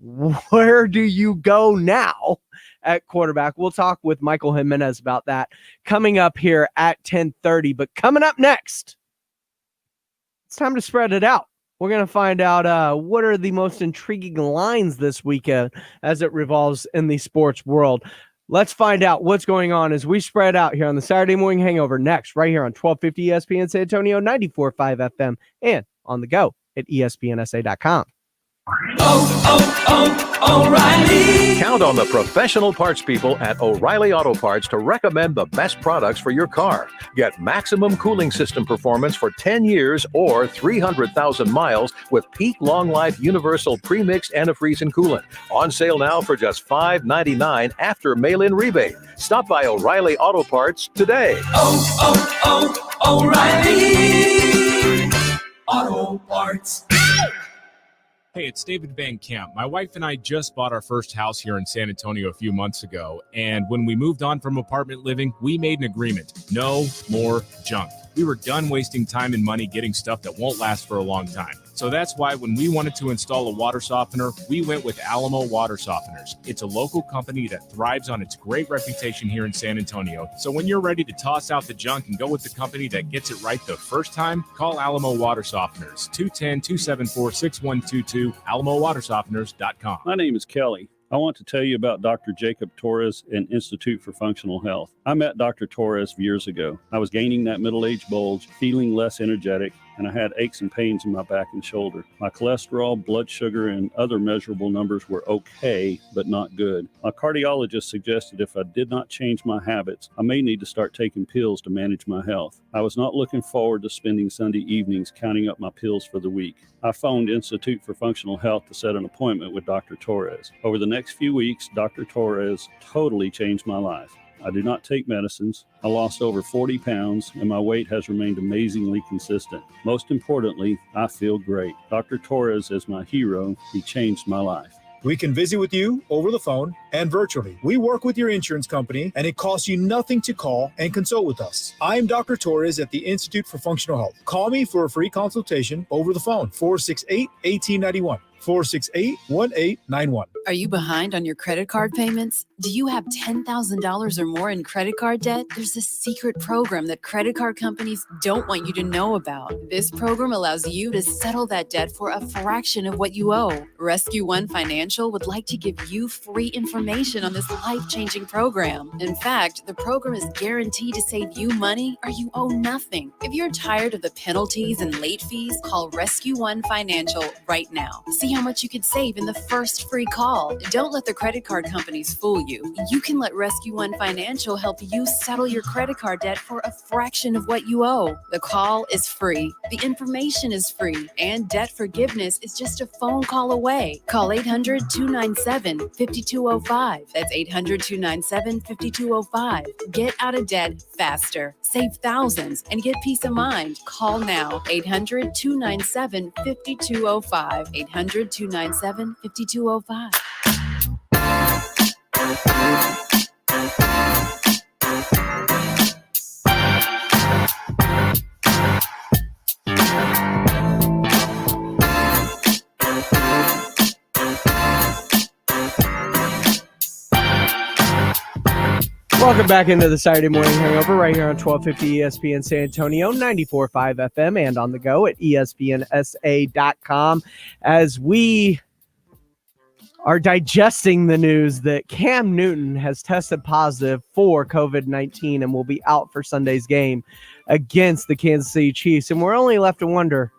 where do you go now at quarterback? We'll talk with Michael Jimenez about that coming up here at 10:30. But coming up next, it's time to spread it out. We're going to find out what are the most intriguing lines this weekend as it revolves in the sports world. Let's find out what's going on as we spread out here on the Saturday Morning Hangover next, right here on 1250 ESPN San Antonio, 94.5 FM, and on the go at ESPNSA.com. O'Reilly. Count on the professional parts people at O'Reilly Auto Parts to recommend the best products for your car. Get maximum cooling system performance for 10 years or 300,000 miles with Peak Long Life Universal Premixed Antifreeze and Coolant. On sale now for just $5.99 after mail-in rebate. Stop by O'Reilly Auto Parts today. O'Reilly Auto Parts. Hey, it's David Van Camp. My wife and I just bought our first house here in San Antonio a few months ago. And when we moved on from apartment living, we made an agreement. No more junk. We were done wasting time and money getting stuff that won't last for a long time. So that's why when we wanted to install a water softener, we went with Alamo Water Softeners. It's a local company that thrives on its great reputation here in San Antonio. So when you're ready to toss out the junk and go with the company that gets it right the first time, call Alamo Water Softeners, 210-274-6122, alamowatersofteners.com. My name is Kelly. I want to tell you about Dr. Jacob Torres and Institute for Functional Health. I met Dr. Torres years ago. I was gaining that middle-aged bulge, feeling less energetic, and I had aches and pains in my back and shoulder. My cholesterol, blood sugar, and other measurable numbers were okay, but not good. My cardiologist suggested if I did not change my habits, I may need to start taking pills to manage my health. I was not looking forward to spending Sunday evenings counting up my pills for the week. I phoned Institute for Functional Health to set an appointment with Dr. Torres. Over the next few weeks, Dr. Torres totally changed my life. I do not take medicines. I lost over 40 pounds, and my weight has remained amazingly consistent. Most importantly, I feel great. Dr. Torres is my hero. He changed my life. We can visit with you over the phone and virtually. We work with your insurance company, and it costs you nothing to call and consult with us. I am Dr. Torres at the Institute for Functional Health. Call me for a free consultation over the phone, 468-1891. 468-1891. Are you behind on your credit card payments? Do you have $10,000 or more in credit card debt? There's a secret program that credit card companies don't want you to know about. This program allows you to settle that debt for a fraction of what you owe. Rescue One Financial would like to give you free information on this life-changing program. In fact, the program is guaranteed to save you money or you owe nothing. If you're tired of the penalties and late fees, call Rescue One Financial right now. See how much you could save in the first free call. Don't let the credit card companies fool you. You can let Rescue One Financial help you settle your credit card debt for a fraction of what you owe. The call is free. The information is free. And debt forgiveness is just a phone call away. Call 800-297-5205. That's 800-297-5205. Get out of debt faster. Save thousands and get peace of mind. Call now. 800-297-5205. 800-297-5205. Welcome back into the Saturday Morning Hangover right here on 1250 ESPN San Antonio, 94.5 FM, and on the go at espnsa.com as we are digesting the news that Cam Newton has tested positive for COVID-19 and will be out for Sunday's game against the Kansas City Chiefs. And we're only left to wonder,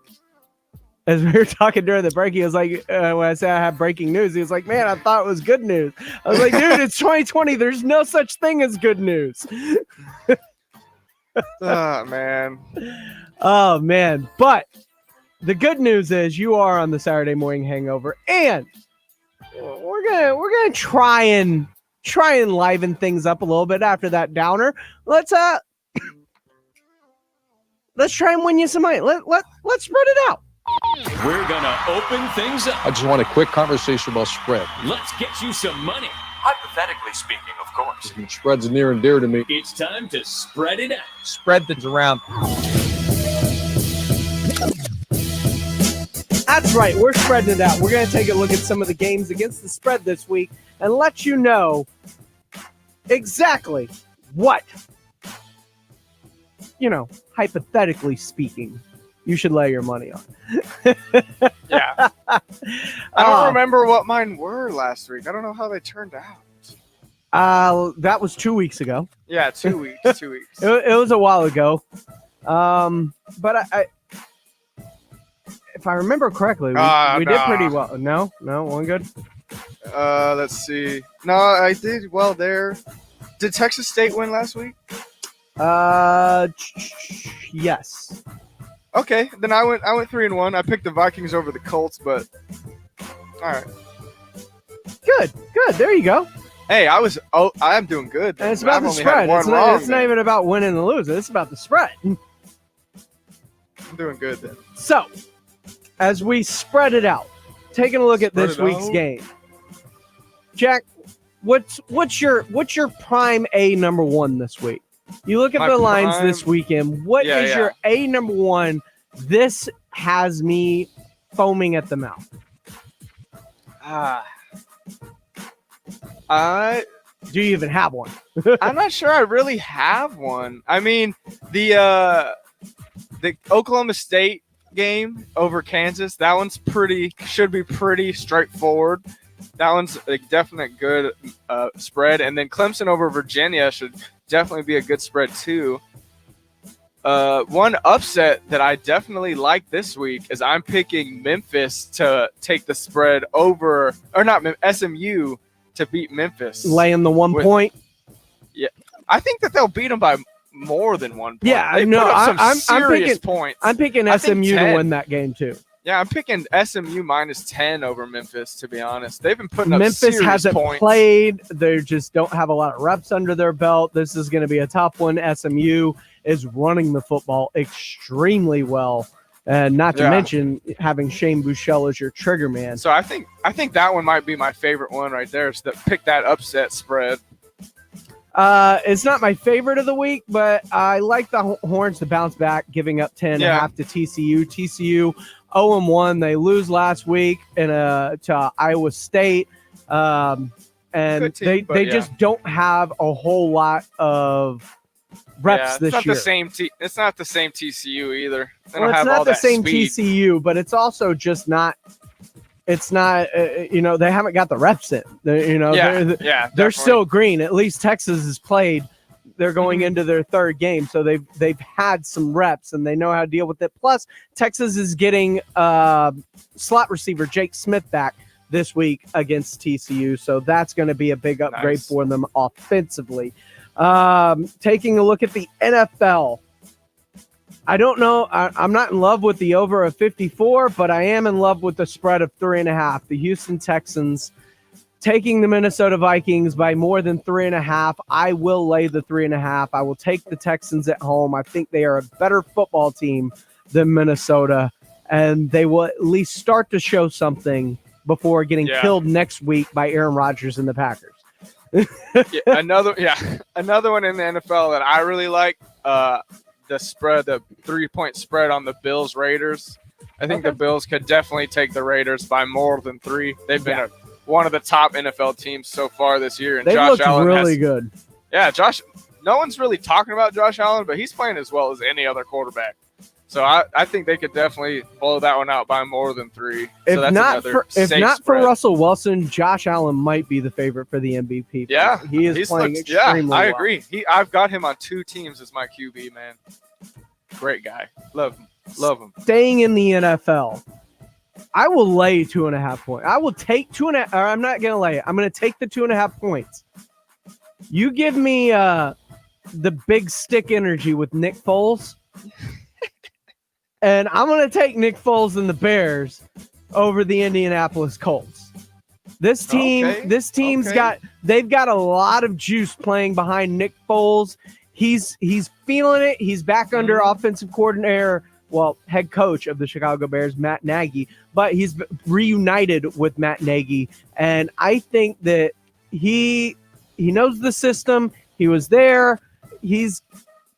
as we were talking during the break, he was like, when I said I have breaking news, he was like, man, I thought it was good news. I was like, dude, it's 2020. There's no such thing as good news. Oh, man. Oh, man. But the good news is you are on the Saturday Morning Hangover, and we're gonna try and liven things up a little bit after that downer. Let's try and win you some money. Let's spread it out. We're going to open things up. I just want a quick conversation about spread. Let's get you some money. Hypothetically speaking, of course. Spread's near and dear to me. It's time to spread it out. Spread things around. That's right. We're spreading it out. We're going to take a look at some of the games against the spread this week and let you know exactly what, hypothetically speaking, you should lay your money on. Yeah. I don't remember what mine were last week. I don't know how they turned out. That was 2 weeks ago. Yeah, 2 weeks. 2 weeks. It was a while ago. But I if I remember correctly, we did pretty well. No, one good. Let's see. No, I did well there. Did Texas State win last week? Yes. Okay, then I went 3-1. I picked the Vikings over the Colts, but all right. Good. There you go. Hey, I'm doing good. And it's about the spread. It's not even about winning and losing. It's about the spread. I'm doing good then. So, as we spread it out, taking a look at this week's game, Jack, what's your prime A number one this week? You look at the lines this weekend. What is your A number one? This has me foaming at the mouth. Do you even have one? I'm not sure I really have one. I mean, the Oklahoma State game over Kansas, that one's should be pretty straightforward. That one's a definite good spread. And then Clemson over Virginia should definitely be a good spread too. One upset that I definitely like this week is I'm picking Memphis to take the spread over, or not SMU to beat Memphis. Laying the 1 point. Yeah, I think that they'll beat them by more than 1 point. Yeah, I'm picking SMU to win that game too. Yeah, I'm picking SMU minus 10 over Memphis, to be honest. They've been putting up Memphis hasn't points. played. They just don't have a lot of reps under their belt. This is going to be a tough one. SMU is running the football extremely well And not to mention having Shane Buechele as your trigger man. So I think that one might be my favorite one right there. Is that pick that upset spread. It's not my favorite of the week, but I like the Horns to bounce back, giving up 10.5 to TCU. TCU 0-1. They lose last week to Iowa State. And team, they just don't have a whole lot of reps this year. It's not the same TCU either. They Well, don't it's have not all the that same speed. TCU, but it's also just not. It's not. They haven't got the reps in. They're definitely. still green. At least Texas has played. They're going into their third game, so they've had some reps and they know how to deal with it. Plus, Texas is getting slot receiver Jake Smith back this week against TCU, so that's going to be a big upgrade for them offensively. Taking a look at the NFL. I don't know. I'm not in love with the over of 54, but I am in love with the spread of 3.5. The Houston Texans taking the Minnesota Vikings by more than 3.5. I will lay the 3.5. I will take the Texans at home. I think they are a better football team than Minnesota, and they will at least start to show something before getting killed next week by Aaron Rodgers and the Packers. Another one in the NFL that I really like. The spread, the 3-point spread on the Bills Raiders. I think the Bills could definitely take the Raiders by more than 3. They've been one of the top NFL teams so far this year, and They Josh looked Allen really good. Yeah, Josh. No one's really talking about Josh Allen, but he's playing as well as any other quarterback. So I think they could definitely blow that one out by more than 3. If not for Russell Wilson, Josh Allen might be the favorite for the MVP. Yeah, he is playing extremely well. I agree. I've got him on 2 teams as my QB, man. Great guy. Love him. Staying in the NFL, I will lay 2.5 points. I will take 2.5. Or I'm not going to lay it. I'm going to take the 2.5 points. You give me the big stick energy with Nick Foles. And I'm going to take Nick Foles and the Bears over the Indianapolis Colts. This team's got a lot of juice playing behind Nick Foles. He's feeling it. He's back under offensive coordinator, head coach of the Chicago Bears, Matt Nagy, but he's reunited with Matt Nagy. And I think that he knows the system. He was there. He's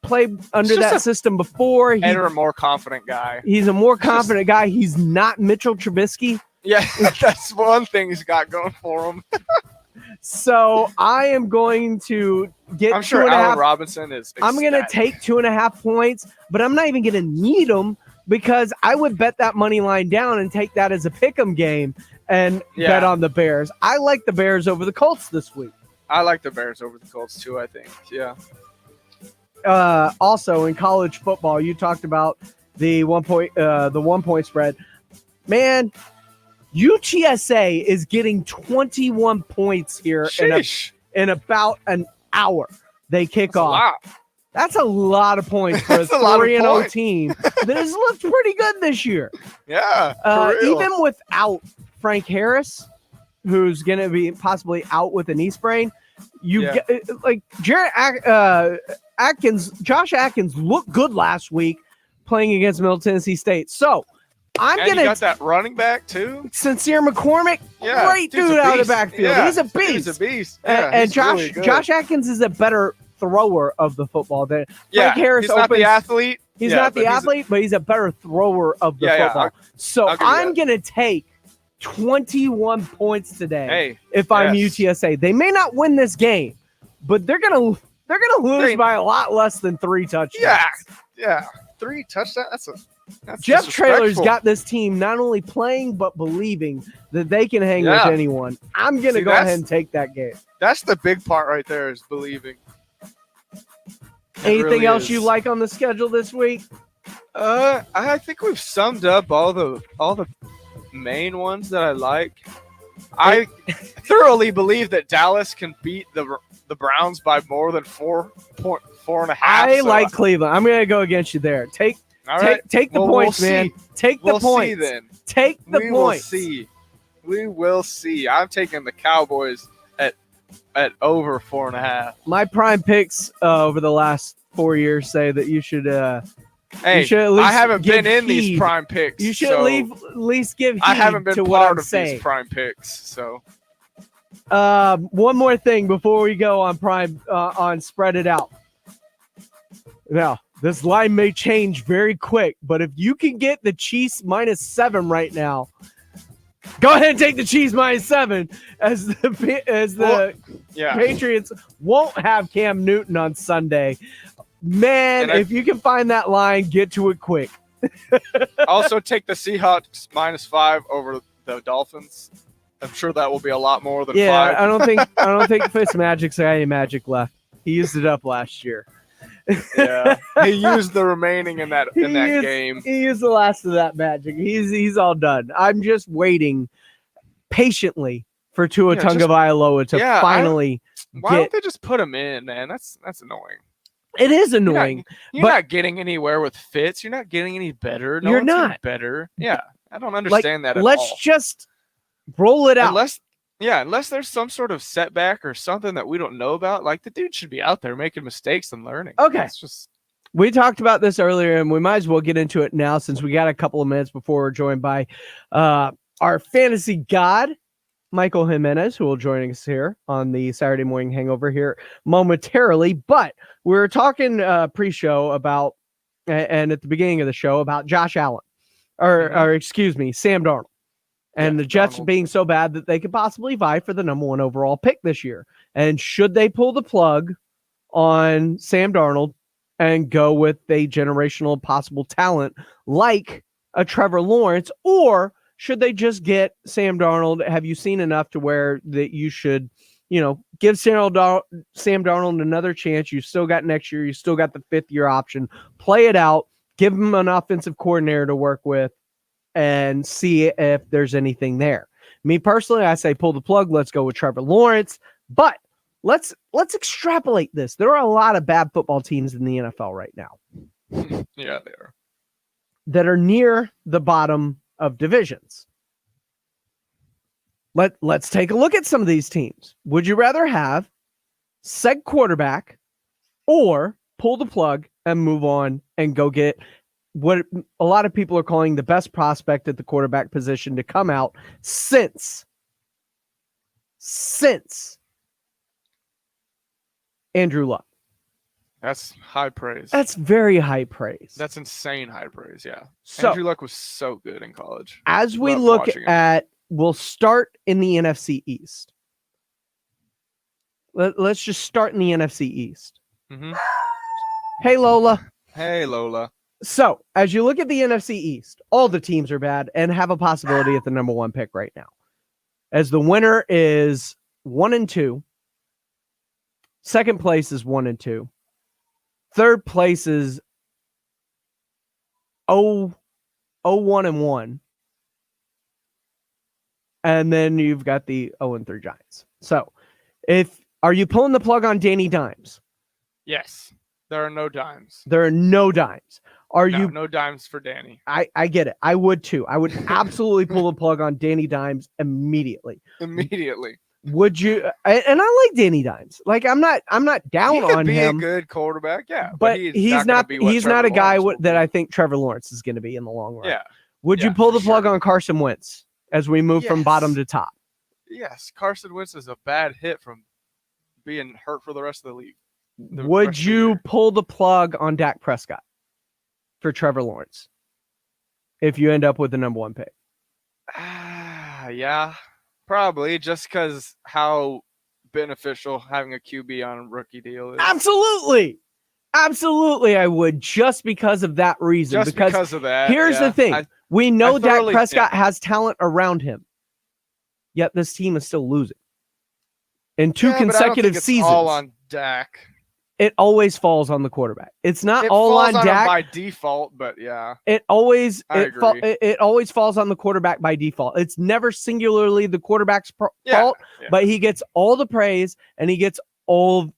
played under that system before. He's a more confident guy. He's a more confident guy. He's not Mitchell Trubisky. Yeah, that's one thing he's got going for him. So I am going to get. I'm sure Allen Robinson is. I'm going to take 2.5 points, but I'm not even going to need them because I would bet that money line down and take that as a pick'em game and bet on the Bears. I like the Bears over the Colts this week. I like the Bears over the Colts too. I think. Yeah. Also in college football, you talked about the 1 point spread. Man, UTSA is getting 21 points here in about an hour. They kick off. That's a lot of points for a 3-0 team that has looked pretty good this year. Yeah, even without Frank Harris, who's going to be possibly out with a knee sprain. Josh Atkins looked good last week playing against Middle Tennessee State. So you got that running back too, Sincere McCormick. Great dude out of the backfield. Yeah, he's a beast. He's a beast. And Josh Atkins is a better thrower of the football than Frank Harris. He's not the athlete. He's not the athlete, but he's a better thrower of the football. So I'm going to take 21 points today if I'm UTSA. They may not win this game, but they're gonna lose by a lot less than 3 touchdowns. Yeah, 3 touchdowns. That's Jeff Traylor's got this team not only playing but believing that they can hang with anyone. I'm gonna go ahead and take that game. That's the big part right there, is believing. Anything else you like on the schedule this week? I think we've summed up all the main ones that I like. I thoroughly believe that Dallas can beat the Browns by more than 4.5. I like Cleveland. I'm going to go against you there. Take the points, man. Take the points. Then. Take the points. We will see. I'm taking the Cowboys at over 4.5. My prime picks over the last 4 years say that you should Hey, should at least I haven't give been in these heed. prime picks. You should so at least give heed I haven't been to what part I'm of saying. these prime picks. So One more thing before we go on prime on spread it out. Now, this line may change very quick, but if you can get the Chiefs -7 right now, go ahead and take the Chiefs -7 as the Patriots won't have Cam Newton on Sunday. Man, if you can find that line, get to it quick. also take the Seahawks -5 over the Dolphins. I'm sure that will be a lot more than 5. I don't think Fitzmagic's got any magic left. He used it up last year. Yeah, he used the remaining in that game. He used the last of that magic. He's all done. I'm just waiting patiently for Tua Tagovailoa to finally. Why don't they just put him in, man? That's annoying. It is annoying. You're not getting anywhere with Fitz. You're not getting any better. No You're one's not. getting better. Yeah, I don't understand that at all. Let's just roll it out. Unless there's some sort of setback or something that we don't know about, like the dude should be out there making mistakes and learning. Okay. It's just We talked about this earlier, and we might as well get into it now since we got a couple of minutes before we're joined by our fantasy god, Michael Jimenez, who will join us here on the Saturday Morning Hangover here momentarily. But we were talking pre-show about, and at the beginning of the show, about Josh Allen, or excuse me, Sam Darnold. And the Jets being so bad that they could possibly vie for the number 1 overall pick this year. And should they pull the plug on Sam Darnold and go with a generational possible talent like a Trevor Lawrence, or should they just get Sam Darnold? Have you seen enough to where that you should, give Sam Darnold another chance? You still got next year. You still got the 5th-year option. Play it out. Give him an offensive coordinator to work with and see if there's anything there. Me personally, I say pull the plug. Let's go with Trevor Lawrence. But let's extrapolate this. There are a lot of bad football teams in the NFL right now. Yeah, they are. That are near the bottom of divisions. Let's take a look at some of these teams. Would you rather have said quarterback or pull the plug and move on and go get what a lot of people are calling the best prospect at the quarterback position to come out since Andrew Luck? That's high praise. That's very high praise. That's insane high praise. Yeah. So, Andrew Luck was so good in college. As we Loved look watching him. at, we'll start in the NFC East. Let's just start in the NFC East. Mm-hmm. Hey, Lola. Hey, Lola. So, as you look at the NFC East, all the teams are bad and have a possibility at the number 1 pick right now. As the winner is 1-2. Second place is 1-2. Third place is 0-1-1. And then you've got the 0-3 Giants. So, are you pulling the plug on Danny Dimes? Yes. There are no dimes. There are no dimes. No dimes for Danny. I get it. I would too. I would absolutely pull the plug on Danny Dimes immediately. Immediately. Would you? And I like Danny Dimes. Like I'm not down on He him. could be a good quarterback, yeah. But he's not a guy that I think Trevor Lawrence is going to be in the long run. Yeah. Would you pull the plug on Carson Wentz as we move from bottom to top? Yes, Carson Wentz is a bad hit from being hurt for the rest of the league. Would you pull the plug on Dak Prescott for Trevor Lawrence if you end up with the number 1 pick? Yeah, probably, just because how beneficial having a QB on a rookie deal is. Absolutely, I would, just because of that reason. Just because of that. Here's the thing: we know Dak Prescott has talent around him, yet this team is still losing in 2 consecutive seasons. All on Dak. It always falls on the quarterback. It's not It all falls on him Dak by default, but yeah. It always falls on the quarterback by default. It's never singularly the quarterback's fault, but he gets all the praise and he gets all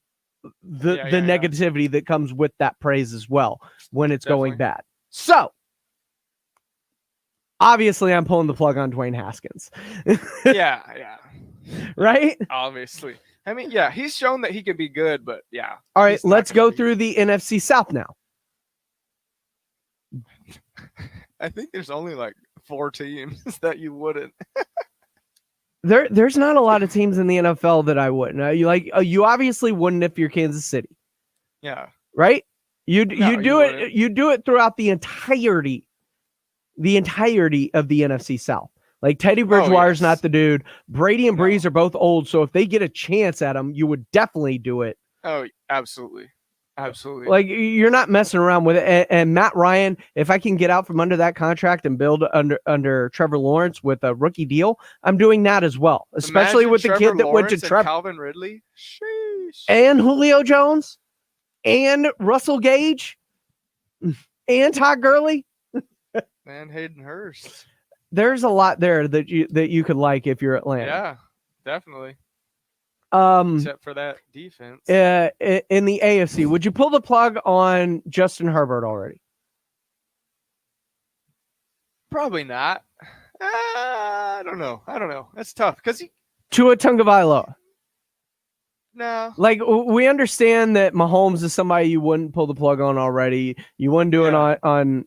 the negativity that comes with that praise as well when it's going bad. So, obviously, I'm pulling the plug on Dwayne Haskins. Yeah. Right? Obviously. I mean, yeah, he's shown that he can be good, but yeah. All right, let's go through the NFC South now. I think there's only like 4 teams that you wouldn't. There's not a lot of teams in the NFL that I wouldn't. You obviously wouldn't if you're Kansas City, Yeah. right? You No, do you it. wouldn't. You do it throughout the entirety of the NFC South. Like Teddy Bridgewater's yes. not the dude. Brady and Breeze are both old, so if they get a chance at him, you would definitely do it. Oh, absolutely. Absolutely. Like you're not messing around with it. And Matt Ryan, if I can get out from under that contract and build under Trevor Lawrence with a rookie deal, I'm doing that as well. Especially Imagine with the Trevor kid that went to Lawrence and Trevor Calvin Ridley. Sheesh. and Julio Jones and Russell Gage and Todd Gurley. And Hayden Hurst. There's a lot there that you could like if you're Atlanta. Yeah, definitely. Except for that defense. In the AFC, would you pull the plug on Justin Herbert already? Probably not. I don't know. That's tough because Tua Tagovailoa. No. Like we understand that Mahomes is somebody you wouldn't pull the plug on already. You wouldn't do it on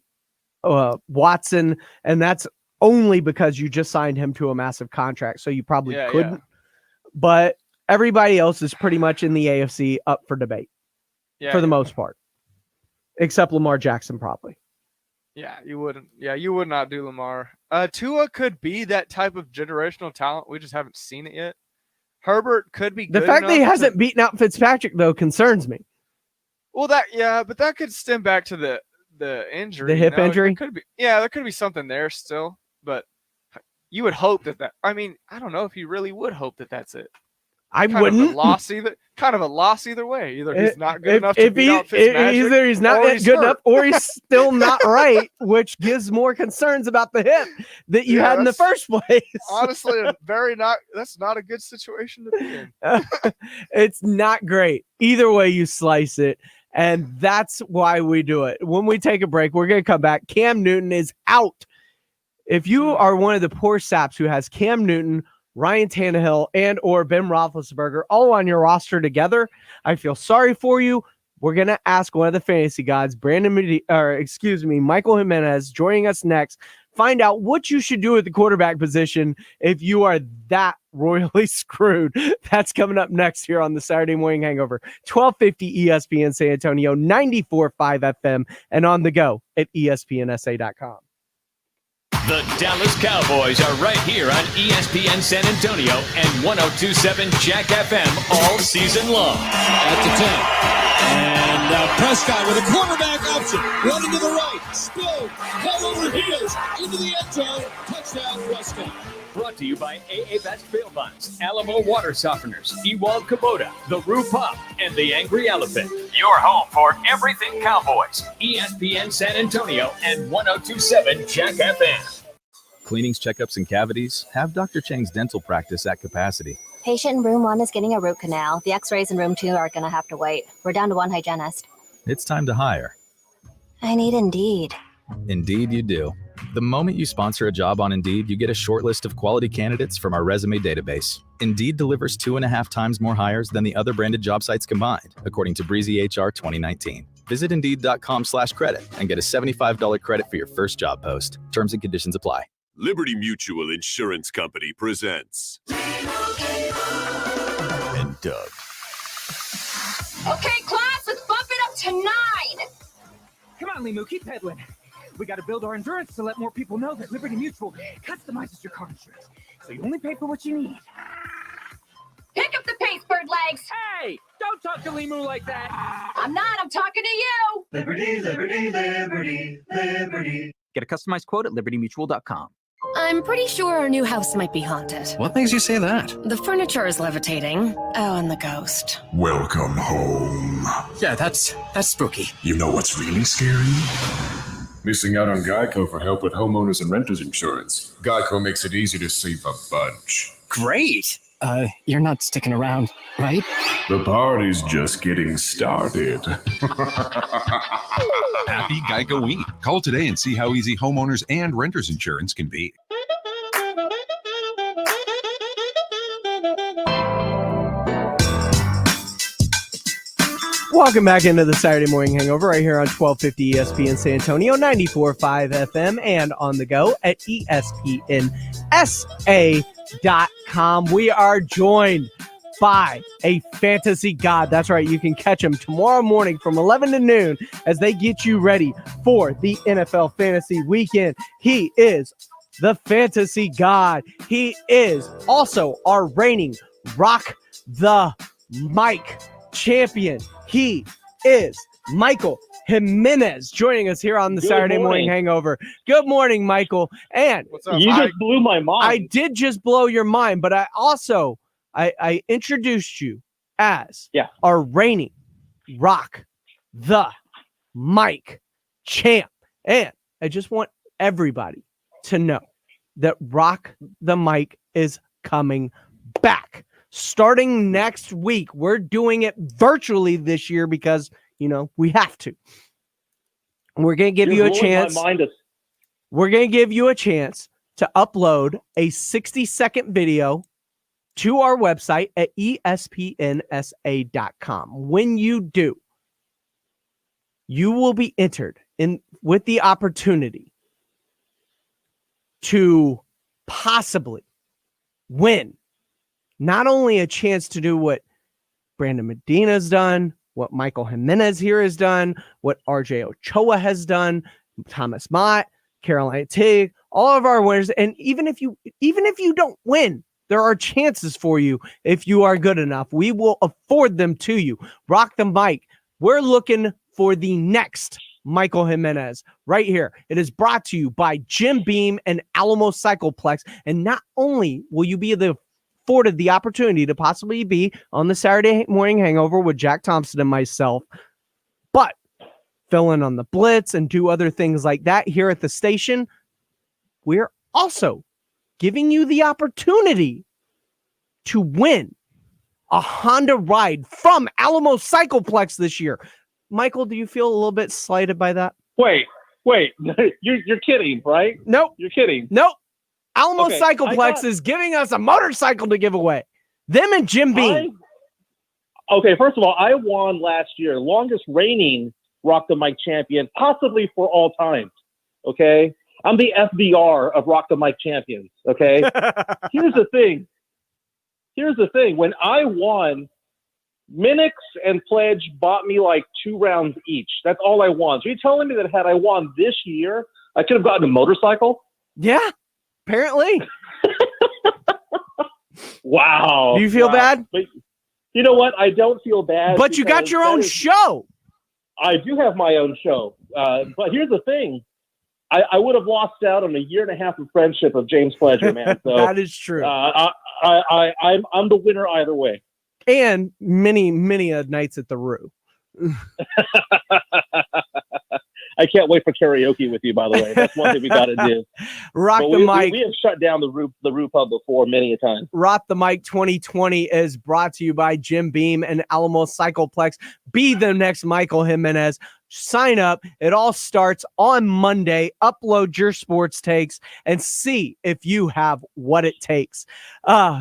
Watson, and that's only because you just signed him to a massive contract, so you probably couldn't. Yeah. But everybody else is pretty much in the AFC up for debate for the most part, except Lamar Jackson probably. Yeah, you wouldn't. Yeah, you would not do Lamar. Tua could be that type of generational talent. We just haven't seen it yet. Herbert could be The good fact that he enough hasn't beaten out Fitzpatrick though concerns me. Well, but that could stem back to the injury. The hip injury? There could be something there still, but you would hope that. I mean, I don't know if you really would hope that that's it. I wouldn't. Kind of a loss either way. Either he's not good enough to beat out Fitzmagic, either he's not good enough, or he's still not right, which gives more concerns about the hip that you had in the first place. Honestly, that's not a good situation to be in. It's not great. Either way you slice it, and that's why we do it. When we take a break, we're going to come back. Cam Newton is out. If you are one of the poor saps who has Cam Newton, Ryan Tannehill, and or Ben Roethlisberger all on your roster together, I feel sorry for you. We're going to ask one of the fantasy gods, Michael Jimenez, joining us next. Find out what you should do at the quarterback position if you are that royally screwed. That's coming up next here on the Saturday Morning Hangover. 1250 ESPN San Antonio, 94.5 FM, and on the go at ESPNSA.com. The Dallas Cowboys are right here on ESPN San Antonio and 102.7 Jack FM all season long. At the 10. And Prescott with a quarterback option. Running to the right. Spin. Head over heels. Into the end zone. Touchdown, Prescott. Brought to you by AA Best Bail Bonds, Alamo Water Softeners, Ewald Kubota, The Roo Pub, and The Angry Elephant. Your home for everything Cowboys. ESPN San Antonio and 102.7 Jack FM. Cleanings, checkups, and cavities? Have Dr. Chang's dental practice at capacity. Patient in room 1 is getting a root canal. The x-rays in room 2 are going to have to wait. We're down to 1 hygienist. It's time to hire. I need Indeed. Indeed you do. The moment you sponsor a job on Indeed, you get a short list of quality candidates from our resume database. Indeed delivers 2.5 times more hires than the other branded job sites combined, according to Breezy HR 2019. Visit Indeed.com/credit and get a $75 credit for your first job post. Terms and conditions apply. Liberty Mutual Insurance Company presents and Doug. Okay, class, let's bump it up to 9. Come on, Limu, keep pedaling. We got to build our endurance to let more people know that Liberty Mutual customizes your car insurance, so you only pay for what you need. Pick up the pace, bird legs. Hey, don't talk to Limu like that. I'm talking to you. Liberty, liberty, liberty, liberty. Get a customized quote at libertymutual.com. I'm pretty sure our new house might be haunted. What makes you say that? The furniture is levitating. Oh, and the ghost. Welcome home. Yeah, that's spooky. You know what's really scary? Missing out on Geico for help with homeowners and renters insurance. Geico makes it easy to save a bunch. Great. You're not sticking around, right? The party's just getting started. Happy Geico Week. Call today and see how easy homeowners and renters insurance can be. Welcome back into the Saturday Morning Hangover right here on 1250 ESPN San Antonio, 94.5 FM, and on the go at ESPNSA.com. We are joined by a fantasy god. That's right. You can catch him tomorrow morning from 11 to noon as they get you ready for the NFL fantasy weekend. He is the fantasy god. He is also our reigning Rock the Mic champion. He is Michael Jimenez joining us here on the Saturday Morning Hangover. Good morning, Michael. And What's up? You just blew my mind. I did just blow your mind, but I also I introduced you as our reigning Rock the Mic champ. And I just want everybody to know that Rock the Mic is coming back. Starting next week, we're doing it virtually this year because, we have to. We're going to give you a chance. We're going to give you a chance to upload a 60-second video to our website at espnsa.com. When you do, you will be entered in with the opportunity to possibly win not only a chance to do what Brandon Medina's done, what Michael Jimenez here has done, what RJ Ochoa has done, Thomas Mott, Caroline Tig, all of our winners. And even if you don't win, there are chances for you if you are good enough. We will afford them to you. Rock the Mic. We're looking for the next Michael Jimenez right here. It is brought to you by Jim Beam and Alamo Cycleplex. And not only will you be afforded the opportunity to possibly be on the Saturday Morning Hangover with Jack Thompson and myself, but fill in on the blitz and do other things like that here at the station, we're also giving you the opportunity to win a Honda ride from Alamo Cycleplex this year. Michael, do you feel a little bit slighted by that? Wait. You're kidding, right? Nope. You're kidding. Nope. Alamo Cycleplex is giving us a motorcycle to give away. Them and Jim Beam. Okay, first of all, I won last year, longest reigning Rock the Mic champion, possibly for all time. Okay? I'm the FBR of Rock the Mic champions. Okay? Here's the thing. When I won, Minix and Pledge bought me like 2 rounds each. That's all I won. So you're telling me that had I won this year, I could have gotten a motorcycle? Yeah, apparently. Wow. Do you feel bad? But you know what? I don't feel bad. But you got your own show. I do have my own show. But here's the thing. I would have lost out on a year and a half of friendship of James Pledger, man. So that is true. I'm the winner either way. And many nights at the Roo. I can't wait for karaoke with you, by the way. That's one thing we got to do. Rock the Mic. We have shut down the Roo Pub before many a time. Rock the Mic 2020 is brought to you by Jim Beam and Alamo Cycleplex. Be the next Michael Jimenez. Sign up. It all starts on Monday. Upload your sports takes and see if you have what it takes.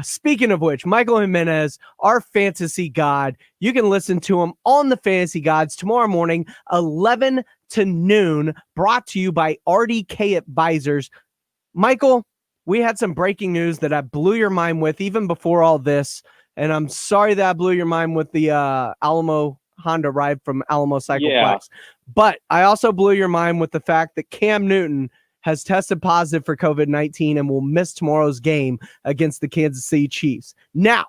Speaking of which, Michael Jimenez, our fantasy god, you can listen to him on the Fantasy Gods tomorrow morning, 11 to noon, brought to you by RDK Advisors. Michael, we had some breaking news that I blew your mind with even before all this, and I'm sorry that I blew your mind with the Alamo Honda ride from Alamo Cycleplex. Yeah. But I also blew your mind with the fact that Cam Newton has tested positive for COVID-19 and will miss tomorrow's game against the Kansas City Chiefs. Now,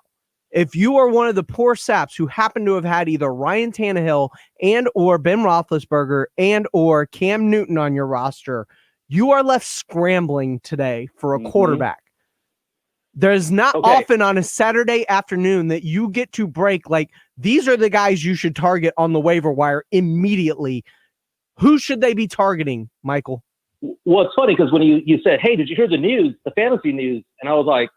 if you are one of the poor saps who happen to have had either Ryan Tannehill and or Ben Roethlisberger and or Cam Newton on your roster, you are left scrambling today for a quarterback. There's not often on a Saturday afternoon that you get to break, like, these are the guys you should target on the waiver wire immediately. Who should they be targeting, Michael? Well, it's funny because when you said, hey, did you hear the news, the fantasy news? And I was like,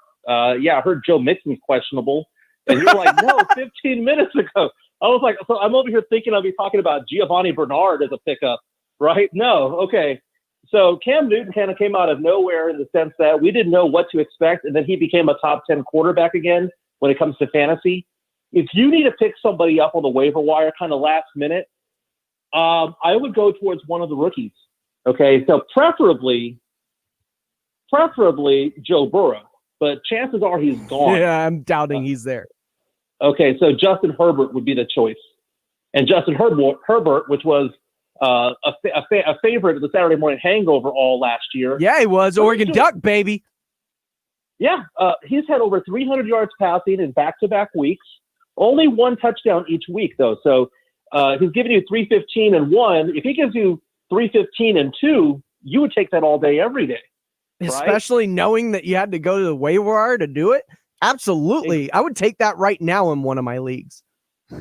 yeah, I heard Joe Mixon's questionable. And you're like, no, 15 minutes ago. I was like, so I'm over here thinking I'll be talking about Giovanni Bernard as a pickup, right? No, okay. So Cam Newton kind of came out of nowhere in the sense that we didn't know what to expect, and then he became a top 10 quarterback again when it comes to fantasy. if you need to pick somebody up on the waiver wire kind of last minute, I would go towards one of the rookies. Okay, so preferably Joe Burrow, but chances are he's gone. Yeah, I'm doubting he's there. Okay, so Justin Herbert would be the choice. And Justin Herbert, which was a favorite of the Saturday Morning Hangover all last year. Yeah, he was. Oregon Duck, baby. Yeah, he's had over 300 yards passing in back-to-back weeks. Only one touchdown each week, though. So he's giving you 315 and 1. If he gives you 315 and 2, you would take that all day, every day. Right? Especially knowing that you had to go to the waiver wire to do it. Absolutely. I would take that right now in one of my leagues.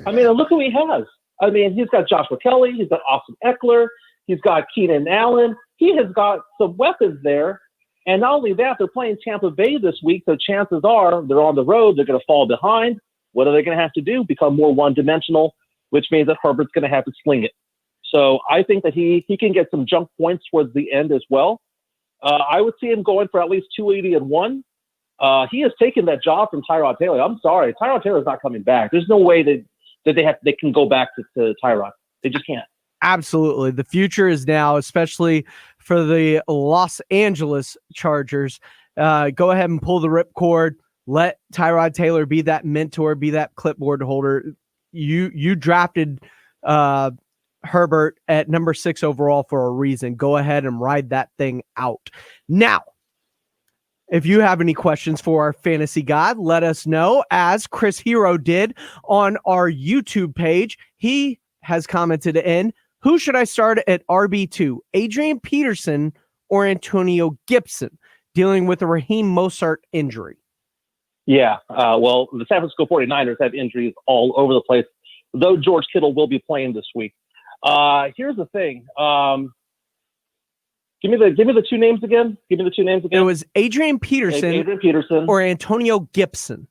I mean, look who he has. I mean, he's got Joshua Kelly. He's got Austin Eckler. He's got Keenan Allen. He has got some weapons there. And not only that, they're playing Tampa Bay this week, so chances are they're on the road. They're going to fall behind. What are they going to have to do? Become more one-dimensional, which means that Herbert's going to have to sling it. So I think that he can get some jump points towards the end as well. I would see him going for at least 280 and 1. He has taken that job from Tyrod Taylor. I'm sorry. Tyrod Taylor's not coming back. There's no way that they can go back to Tyrod. They just can't. Absolutely. The future is now, especially for the Los Angeles Chargers. Go ahead and pull the ripcord. Let Tyrod Taylor be that mentor, be that clipboard holder. You drafted Herbert at number 6 overall for a reason. Go ahead and ride that thing out. Now, if you have any questions for our fantasy god, let us know, as Chris Hero did on our YouTube page. He has commented in, who should I start at RB2, Adrian Peterson or Antonio Gibson, dealing with a Raheem Mostert injury? Yeah, well, the San Francisco 49ers have injuries all over the place, though George Kittle will be playing this week. Here's the thing. Give me the two names again. It was Adrian Peterson or Antonio Gibson.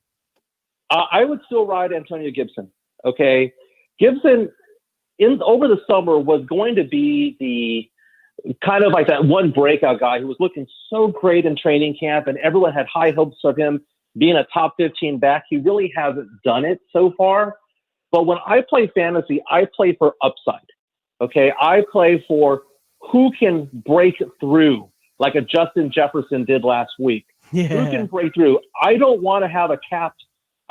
I would still ride Antonio Gibson. Okay. Gibson over the summer was going to be the kind of like that one breakout guy who was looking so great in training camp, and everyone had high hopes of him being a top 15 back. He really hasn't done it so far. But when I play fantasy, I play for upside. Okay. I play for who can break through like a Justin Jefferson did last week. Yeah. Who can break through? I don't want to have I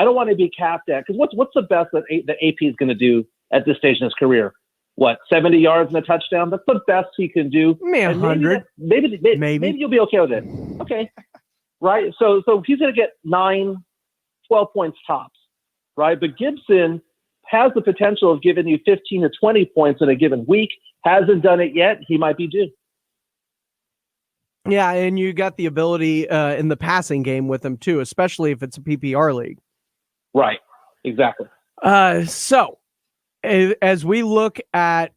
don't want to be capped at, because what's the best that AP is going to do at this stage in his career? What, 70 yards and a touchdown? That's the best he can do. Man, 100. Maybe you'll be okay with it. Okay. Right. So he's going to get 9, 12 points tops. Right. But Gibson has the potential of giving you 15 to 20 points in a given week. Hasn't done it yet. He might be due. Yeah, and you got the ability in the passing game with him too, especially if it's a PPR league. Right. Exactly. So as we look at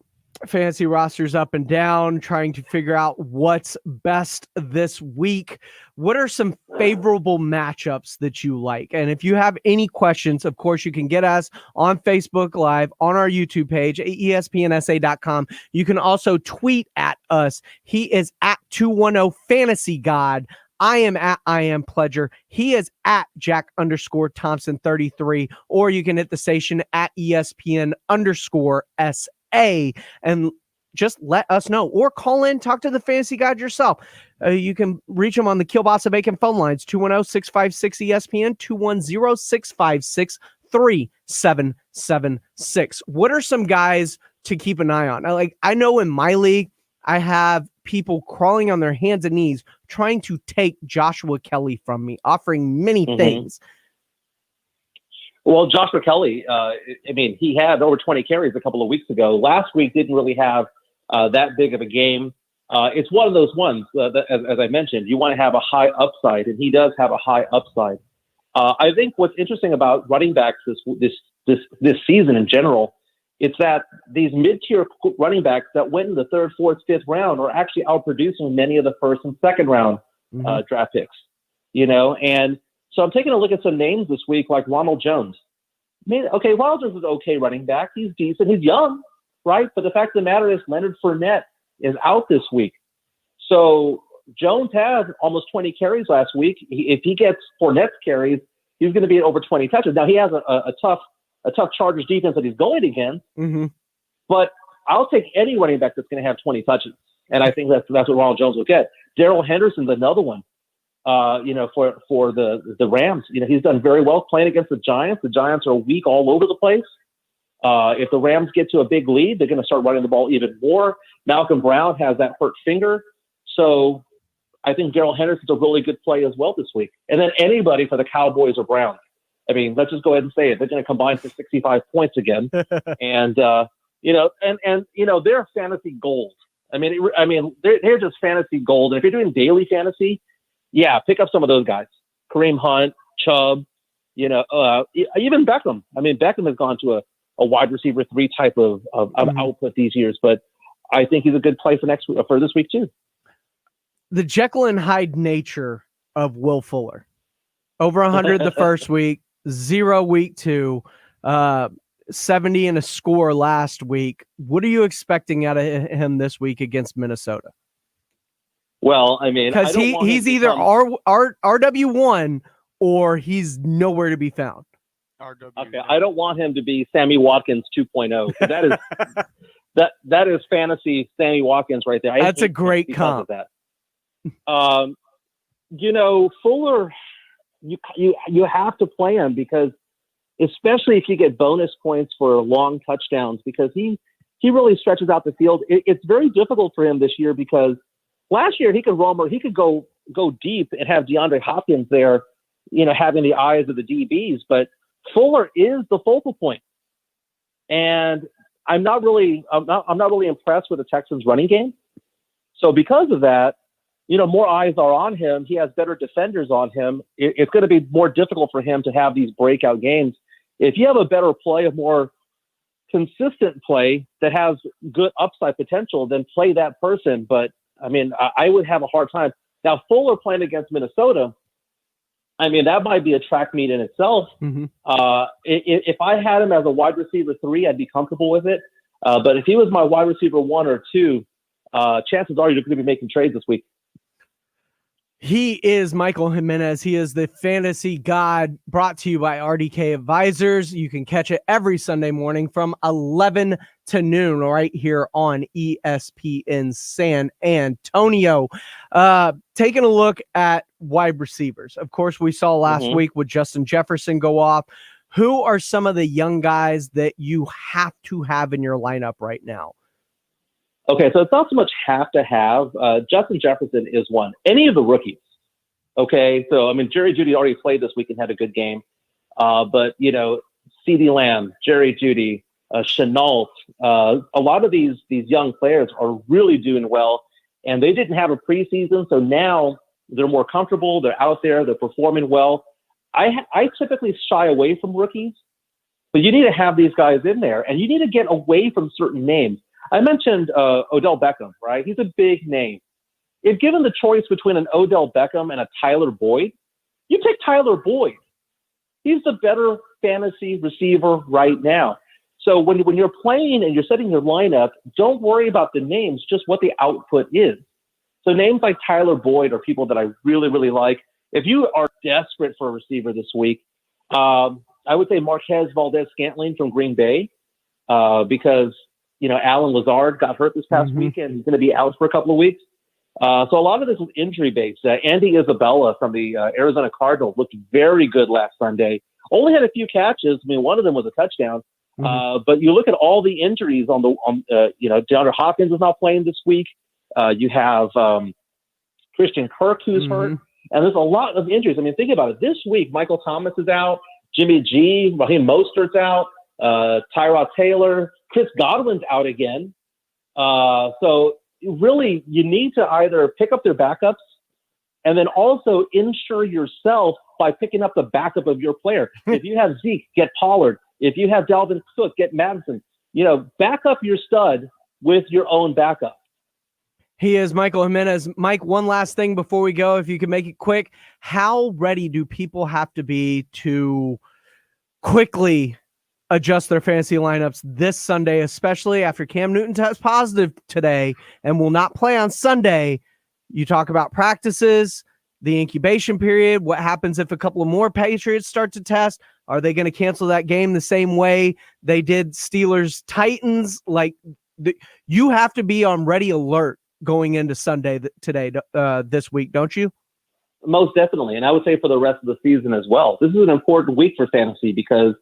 fantasy rosters up and down, trying to figure out what's best this week, what are some favorable matchups that you like? And if you have any questions, of course, you can get us on Facebook Live, on our YouTube page, at ESPNSA.com. You can also tweet at us. He is at 210 Fantasy God. I am at I am Pledger. He is at Jack_Thompson33, or you can hit the station at ESPN_SA. And just let us know, or call in, talk to the fantasy god yourself. You can reach him on the Kielbasa Bacon phone lines, 210-656-ESPN, 210-656-3776. What are some guys to keep an eye on? I know in my league, I have people crawling on their hands and knees trying to take Joshua Kelly from me, offering many things. Well, Joshua Kelly, he had over 20 carries a couple of weeks ago. Last week didn't really have that big of a game. It's one of those ones that, as I mentioned, you want to have a high upside, and he does have a high upside. I think what's interesting about running backs this season in general, it's that these mid-tier running backs that went in the 3rd, 4th, 5th round are actually outproducing many of the 1st and 2nd round draft picks. And so I'm taking a look at some names this week, like Ronald Jones. Ronald Jones is an okay running back. He's decent. He's young, right? But the fact of the matter is Leonard Fournette is out this week. So Jones had almost 20 carries last week. If he gets Fournette's carries, he's going to be at over 20 touches. Now, he has a tough a tough Chargers defense that he's going against. Mm-hmm. But I'll take any running back that's going to have 20 touches. And I think that's what Ronald Jones will get. Darrell Henderson's another one, for the Rams. He's done very well playing against the Giants. The Giants are weak all over the place. If the Rams get to a big lead, they're going to start running the ball even more. Malcolm Brown has that hurt finger. So I think Darrell Henderson's a really good play as well this week. And then anybody for the Cowboys or Browns. I mean, let's just go ahead and say it. They're going to combine for 65 points again. And, they're fantasy gold. I mean, they're just fantasy gold. And if you're doing daily fantasy, yeah, pick up some of those guys. Kareem Hunt, Chubb, even Beckham. I mean, Beckham has gone to a wide receiver 3 type of output these years, but I think he's a good play for this week too. The Jekyll and Hyde nature of Will Fuller. Over 100 the first week, 0 week 2, 70 and a score last week. What are you expecting out of him this week against Minnesota? Well, I mean, because he's either RW1 or he's nowhere to be found. Okay, I don't want him to be Sammy Watkins 2.0. That is fantasy Sammy Watkins right there. That's a great comp. That. Fuller, you have to play him because, especially if you get bonus points for long touchdowns, because he really stretches out the field. It's very difficult for him this year because last year he could roam, or he could go deep and have DeAndre Hopkins there, having the eyes of the DBs. But Fuller is the focal point, and I'm not really impressed with the Texans' running game. So because of that, more eyes are on him. He has better defenders on him. It's going to be more difficult for him to have these breakout games. If you have a better play, a more consistent play that has good upside potential, then play that person. But I mean, I would have a hard time. Now, Fuller playing against Minnesota, I mean, that might be a track meet in itself. Mm-hmm. If I had him as a wide receiver 3, I'd be comfortable with it. But if he was my wide receiver 1 or 2, chances are you're going to be making trades this week. He is Michael Jimenez. He is the fantasy god, brought to you by RDK Advisors. You can catch it every Sunday morning from 11 to noon right here on ESPN San Antonio. Taking a look at wide receivers. Of course, we saw last week with Justin Jefferson go off. Who are some of the young guys that you have to have in your lineup right now? Okay, so it's not so much have to have. Justin Jefferson is one. Any of the rookies. Okay, so I mean, Jerry Jeudy already played this week and had a good game. But CeeDee Lamb, Jerry Jeudy, Chenault, a lot of these young players are really doing well, and they didn't have a preseason, so now they're more comfortable. They're out there. They're performing well. I typically shy away from rookies, but you need to have these guys in there, and you need to get away from certain names. I mentioned Odell Beckham, right? He's a big name. If given the choice between an Odell Beckham and a Tyler Boyd, you take Tyler Boyd. He's the better fantasy receiver right now. So when you're playing and you're setting your lineup, don't worry about the names, just what the output is. So names like Tyler Boyd are people that I really, really like. If you are desperate for a receiver this week, I would say Marquez Valdez-Scantling from Green Bay because Alan Lazard got hurt this past weekend. He's going to be out for a couple of weeks. So a lot of this is injury-based. Andy Isabella from the Arizona Cardinals looked very good last Sunday. Only had a few catches. I mean, one of them was a touchdown. But you look at all the injuries DeAndre Hopkins is not playing this week. You have Christian Kirk who's hurt. And there's a lot of injuries. I mean, think about it. This week, Michael Thomas is out. Jimmy G, Raheem Mostert's out. Tyrod Taylor. Chris Godwin's out again. So really, you need to either pick up their backups and then also insure yourself by picking up the backup of your player. If you have Zeke, get Pollard. If you have Dalvin Cook, get Madison. Back up your stud with your own backup. He is Michael Jimenez. Mike, one last thing before we go, if you can make it quick. How ready do people have to be to quickly adjust their fantasy lineups this Sunday, especially after Cam Newton tests positive today and will not play on Sunday? You talk about practices, the incubation period, what happens if a couple of more Patriots start to test. Are they going to cancel that game the same way they did Steelers Titans? Like you have to be on ready alert going into Sunday today this week, don't you? Most definitely. And I would say for the rest of the season as well. This is an important week for fantasy because,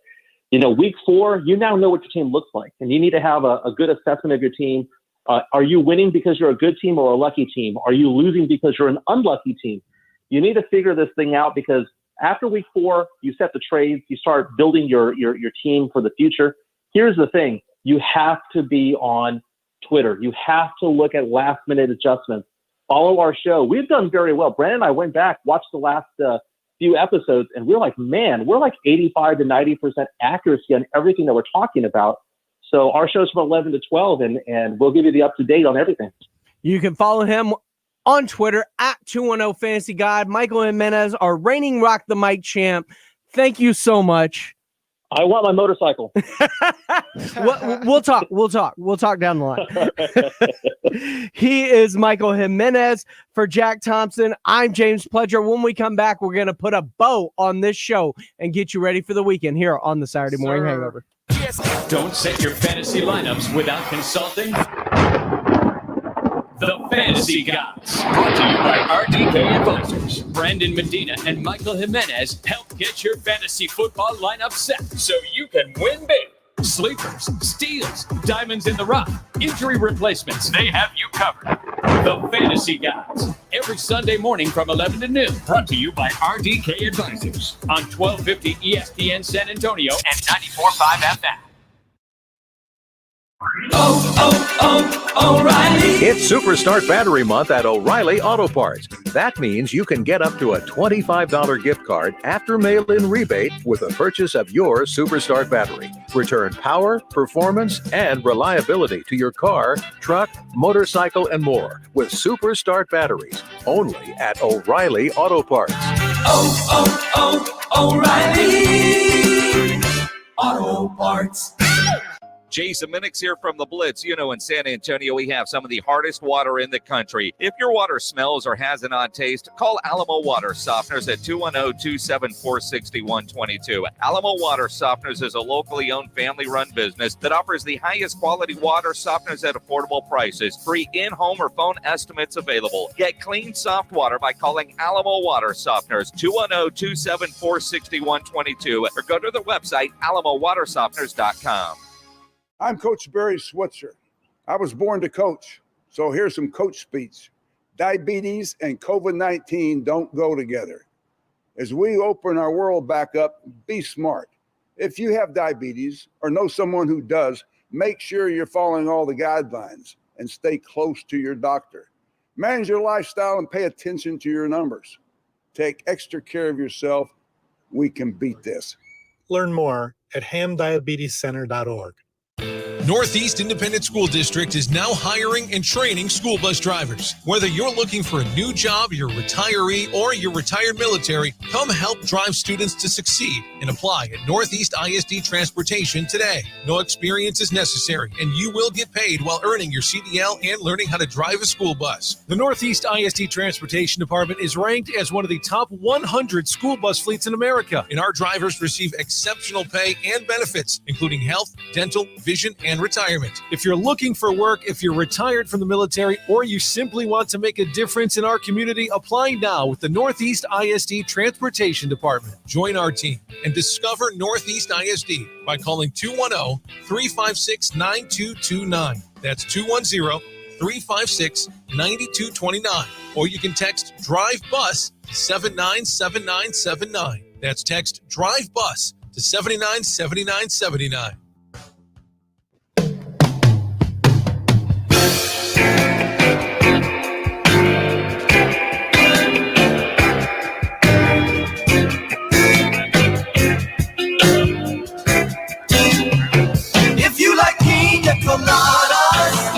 week 4, you now know what your team looks like, and you need to have a good assessment of your team. Are you winning because you're a good team or a lucky team? Are you losing because you're an unlucky team? You need to figure this thing out because after week 4, you set the trades, you start building your team for the future. Here's the thing. You have to be on Twitter. You have to look at last-minute adjustments. Follow our show. We've done very well. Brandon and I went back, watched the last few episodes, and we're like, man, we're like 85 to 90% accuracy on everything that we're talking about. So our show's from 11 to 12, and we'll give you the up-to-date on everything. You can follow him on Twitter at 210 Fantasy Guide. Michael Jimenez, our reigning Rock the Mic champ. Thank you so much. I want my motorcycle. We'll talk. We'll talk down the line. He is Michael Jimenez. For Jack Thompson, I'm James Pledger. When we come back, we're going to put a bow on this show and get you ready for the weekend here on the Saturday Morning Hangover. Don't set your fantasy lineups without consulting the Fantasy Gods. Brought to you by RDK Advisors. Brandon Medina and Michael Jimenez help get your fantasy football lineup set so you can win big. Sleepers, steals, diamonds in the rough, injury replacements, they have you covered. The Fantasy Gods. Every Sunday morning from 11 to noon. Brought to you by RDK Advisors on 1250 ESPN San Antonio and 94.5 FM. O'Reilly. It's Superstart Battery Month at O'Reilly Auto Parts. That means you can get up to a $25 gift card after mail-in rebate with the purchase of your Superstart battery. Return power, performance, and reliability to your car, truck, motorcycle, and more with Superstart batteries. Only at O'Reilly Auto Parts. O'Reilly Auto Parts. Jason Minix here from the Blitz. In San Antonio, we have some of the hardest water in the country. If your water smells or has an odd taste, call Alamo Water Softeners at 210-274-6122. Alamo Water Softeners is a locally owned family-run business that offers the highest quality water softeners at affordable prices. Free in-home or phone estimates available. Get clean, soft water by calling Alamo Water Softeners, 210-274-6122, or go to their website, alamowatersofteners.com. I'm Coach Barry Switzer. I was born to coach, so here's some coach speech. Diabetes and COVID-19 don't go together. As we open our world back up, be smart. If you have diabetes or know someone who does, make sure you're following all the guidelines and stay close to your doctor. Manage your lifestyle and pay attention to your numbers. Take extra care of yourself. We can beat this. Learn more at hamdiabetescenter.org. Northeast Independent School District is now hiring and training school bus drivers. Whether you're looking for a new job, you're a retiree, or you're retired military, come help drive students to succeed and apply at Northeast ISD Transportation today. No experience is necessary, and you will get paid while earning your CDL and learning how to drive a school bus. The Northeast ISD Transportation Department is ranked as one of the top 100 school bus fleets in America. And our drivers receive exceptional pay and benefits, including health, dental, vision, and retirement. If you're looking for work, if you're retired from the military, or you simply want to make a difference in our community, apply now with the Northeast ISD Transportation Department. Join our team and discover Northeast ISD by calling 210-356-9229. That's 210-356-9229. Or you can text Drive Bus to 797979. That's text Drive Bus to 797979.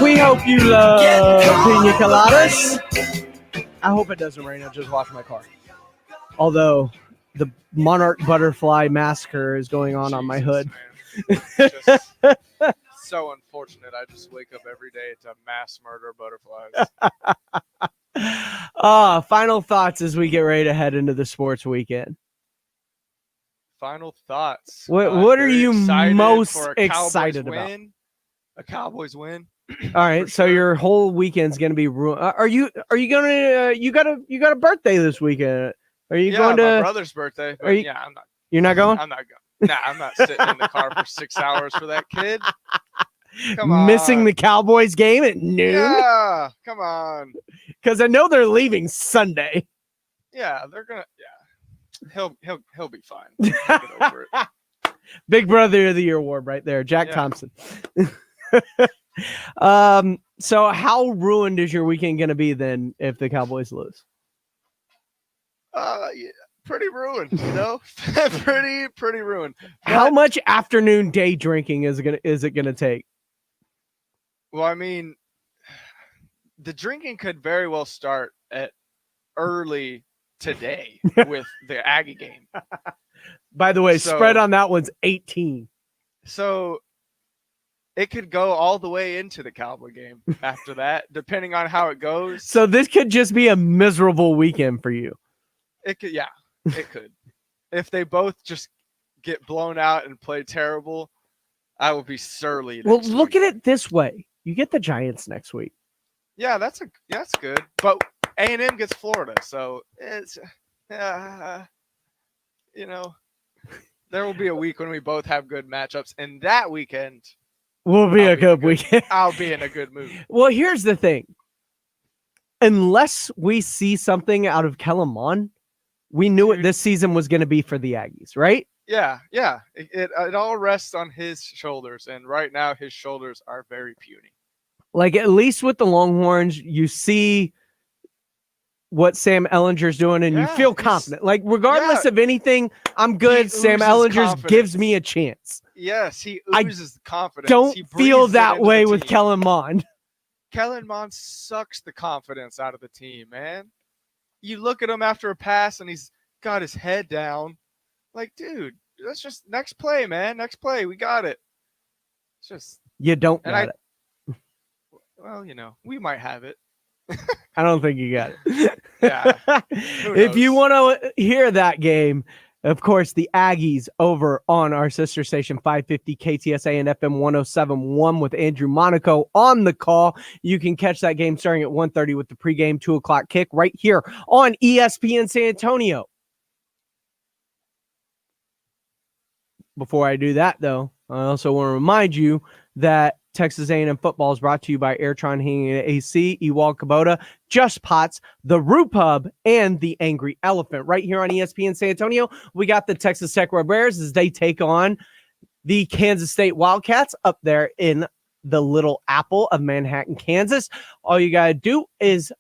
We hope you love pina coladas. I hope it doesn't rain. I just washed my car. Although the monarch butterfly massacre is going on my hood. So unfortunate. I just wake up every day to mass murder butterflies. Final thoughts as we get ready to head into the sports weekend. Final thoughts. What are Very you excited most for a Cowboys excited about? win. A Cowboys win. All right, so your whole weekend's gonna be ruined. Are you gonna? You got a birthday this weekend. Are you going to? My brother's birthday. But yeah, I'm not. You're not going? I'm not going. Nah, I'm not sitting in the car for 6 hours for that kid. Come on. Missing the Cowboys game at noon? Yeah, come on. Because I know they're leaving Sunday. Yeah, they're gonna. Yeah, he'll be fine. He'll get over it. Big Brother of the Year award right there, Jack Thompson. So how ruined is your weekend going to be then if the Cowboys lose? Yeah, pretty ruined, pretty ruined. But, how much afternoon day drinking is it gonna take? Well, I mean, the drinking could very well start at early today with the Aggie game. By the way, spread on that one's 18. So it could go all the way into the Cowboy game after that, depending on how it goes. So this could just be a miserable weekend for you. It could, it could. If they both just get blown out and play terrible, I will be surly. Well, look at it this way: you get the Giants next week. Yeah, that's good. But A&M gets Florida, so it's there will be a week when we both have good matchups, and that weekend will be a good weekend. I'll be in a good mood. Well, here's the thing: unless we see something out of Kellen Mond, we knew what this season was going to be for the Aggies, right? Yeah. It all rests on his shoulders, and right now his shoulders are very puny. Like, at least with the Longhorns, you see what Sam Ellinger's doing, and you feel confident. Like, regardless of anything, I'm good. Sam Ellinger gives me a chance. Yes, he oozes confidence. Don't he feel that into way the with team. Kellen Mond. Kellen Mond sucks the confidence out of the team, man. You look at him after a pass, and he's got his head down. Like, dude, that's just next play, man. Next play, we got it. It's just you don't got it. Well, we might have it. I don't think you got it. Yeah. If you want to hear that game, of course, the Aggies over on our sister station 550 KTSA and FM 107.1 with Andrew Monaco on the call. You can catch that game starting at 1:30 with the pregame 2:00 kick right here on ESPN San Antonio. Before I do that, though, I also want to remind you that Texas A&M football is brought to you by Airtron Heating and AC, Ewald Kubota, Just Pots, the Roo Pub, and the Angry Elephant. Right here on ESPN San Antonio, we got the Texas Tech Red Bears as they take on the Kansas State Wildcats up there in the Little Apple of Manhattan, Kansas. All you got to do is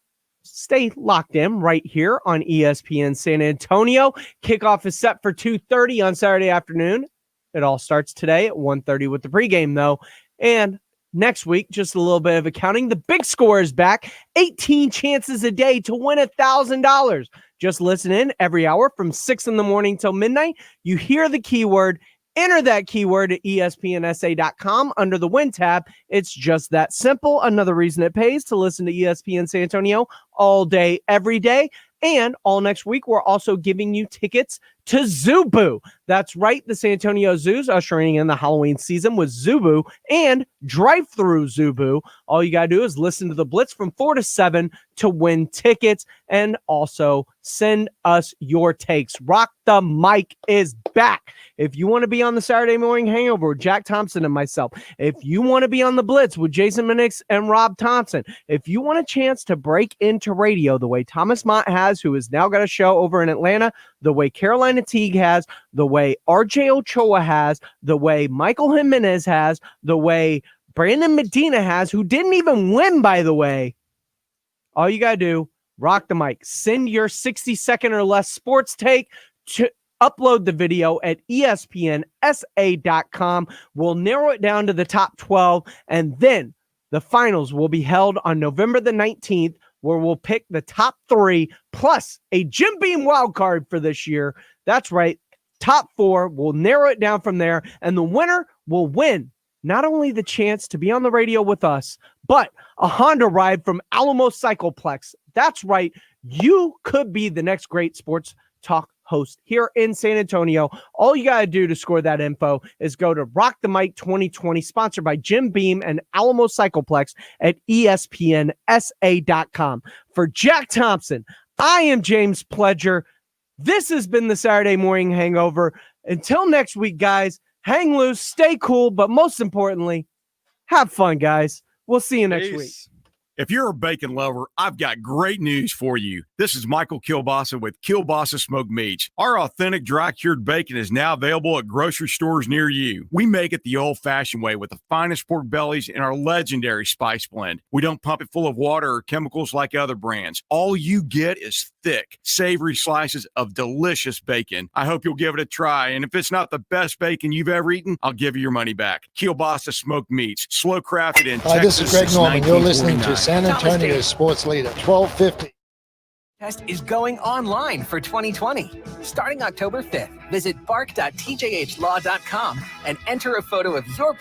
stay locked in right here on ESPN San Antonio. Kickoff is set for 2:30 on Saturday afternoon. It all starts today at 1:30 with the pregame, though. And next week, just a little bit of accounting. The big score is back. 18 chances a day to win $1,000. Just listen in every hour from 6 in the morning till midnight. You hear the keyword, enter that keyword at espnsa.com under the win tab. It's just that simple. Another reason it pays to listen to ESPN San Antonio all day, every day. And all next week, we're also giving you tickets to Zubu. That's right. The San Antonio Zoo's ushering in the Halloween season with Zubu and drive-through Zubu. All you got to do is listen to the Blitz from 4 to 7 to win tickets, and also send us your takes. Rock the Mic is back. If you want to be on the Saturday Morning Hangover with Jack Thompson and myself, if you want to be on the Blitz with Jason Minix and Rob Thompson, if you want a chance to break into radio the way Thomas Mott has, who has now got a show over in Atlanta, the way Carolina Teague has, the way RJ Ochoa has, the way Michael Jimenez has, the way Brandon Medina has, who didn't even win, by the way. All you got to do, rock the mic. Send your 60-second or less sports take to upload the video at espnsa.com. We'll narrow it down to the top 12, and then the finals will be held on November the 19th, where we'll pick the top 3 plus a Jim Beam wild card for this year. That's right. Top 4. We'll narrow it down from there, and the winner will win not only the chance to be on the radio with us, but a Honda ride from Alamo Cycleplex. That's right. You could be the next great sports talk host here in San Antonio. All you got to do to score that info is go to Rock the Mic 2020, sponsored by Jim Beam and Alamo Cycleplex at ESPNSA.com. For Jack Thompson, I am James Pledger. This has been the Saturday Morning Hangover. Until next week, guys, hang loose, stay cool, but most importantly, have fun, guys. We'll see you next week. If you're a bacon lover, I've got great news for you. This is Michael Kielbasa with Kielbasa Smoked Meats. Our authentic dry-cured bacon is now available at grocery stores near you. We make it the old-fashioned way with the finest pork bellies in our legendary spice blend. We don't pump it full of water or chemicals like other brands. All you get is thick, savory slices of delicious bacon. I hope you'll give it a try, and if it's not the best bacon you've ever eaten, I'll give you your money back. Kielbasa Smoked Meats, slow crafted in Hi, Texas. this is Greg Norman. You're listening to 1949. San Antonio Sports Leader, 1250. Test is going online for 2020. Starting October 5th, visit bark.tjhlaw.com and enter a photo of your pet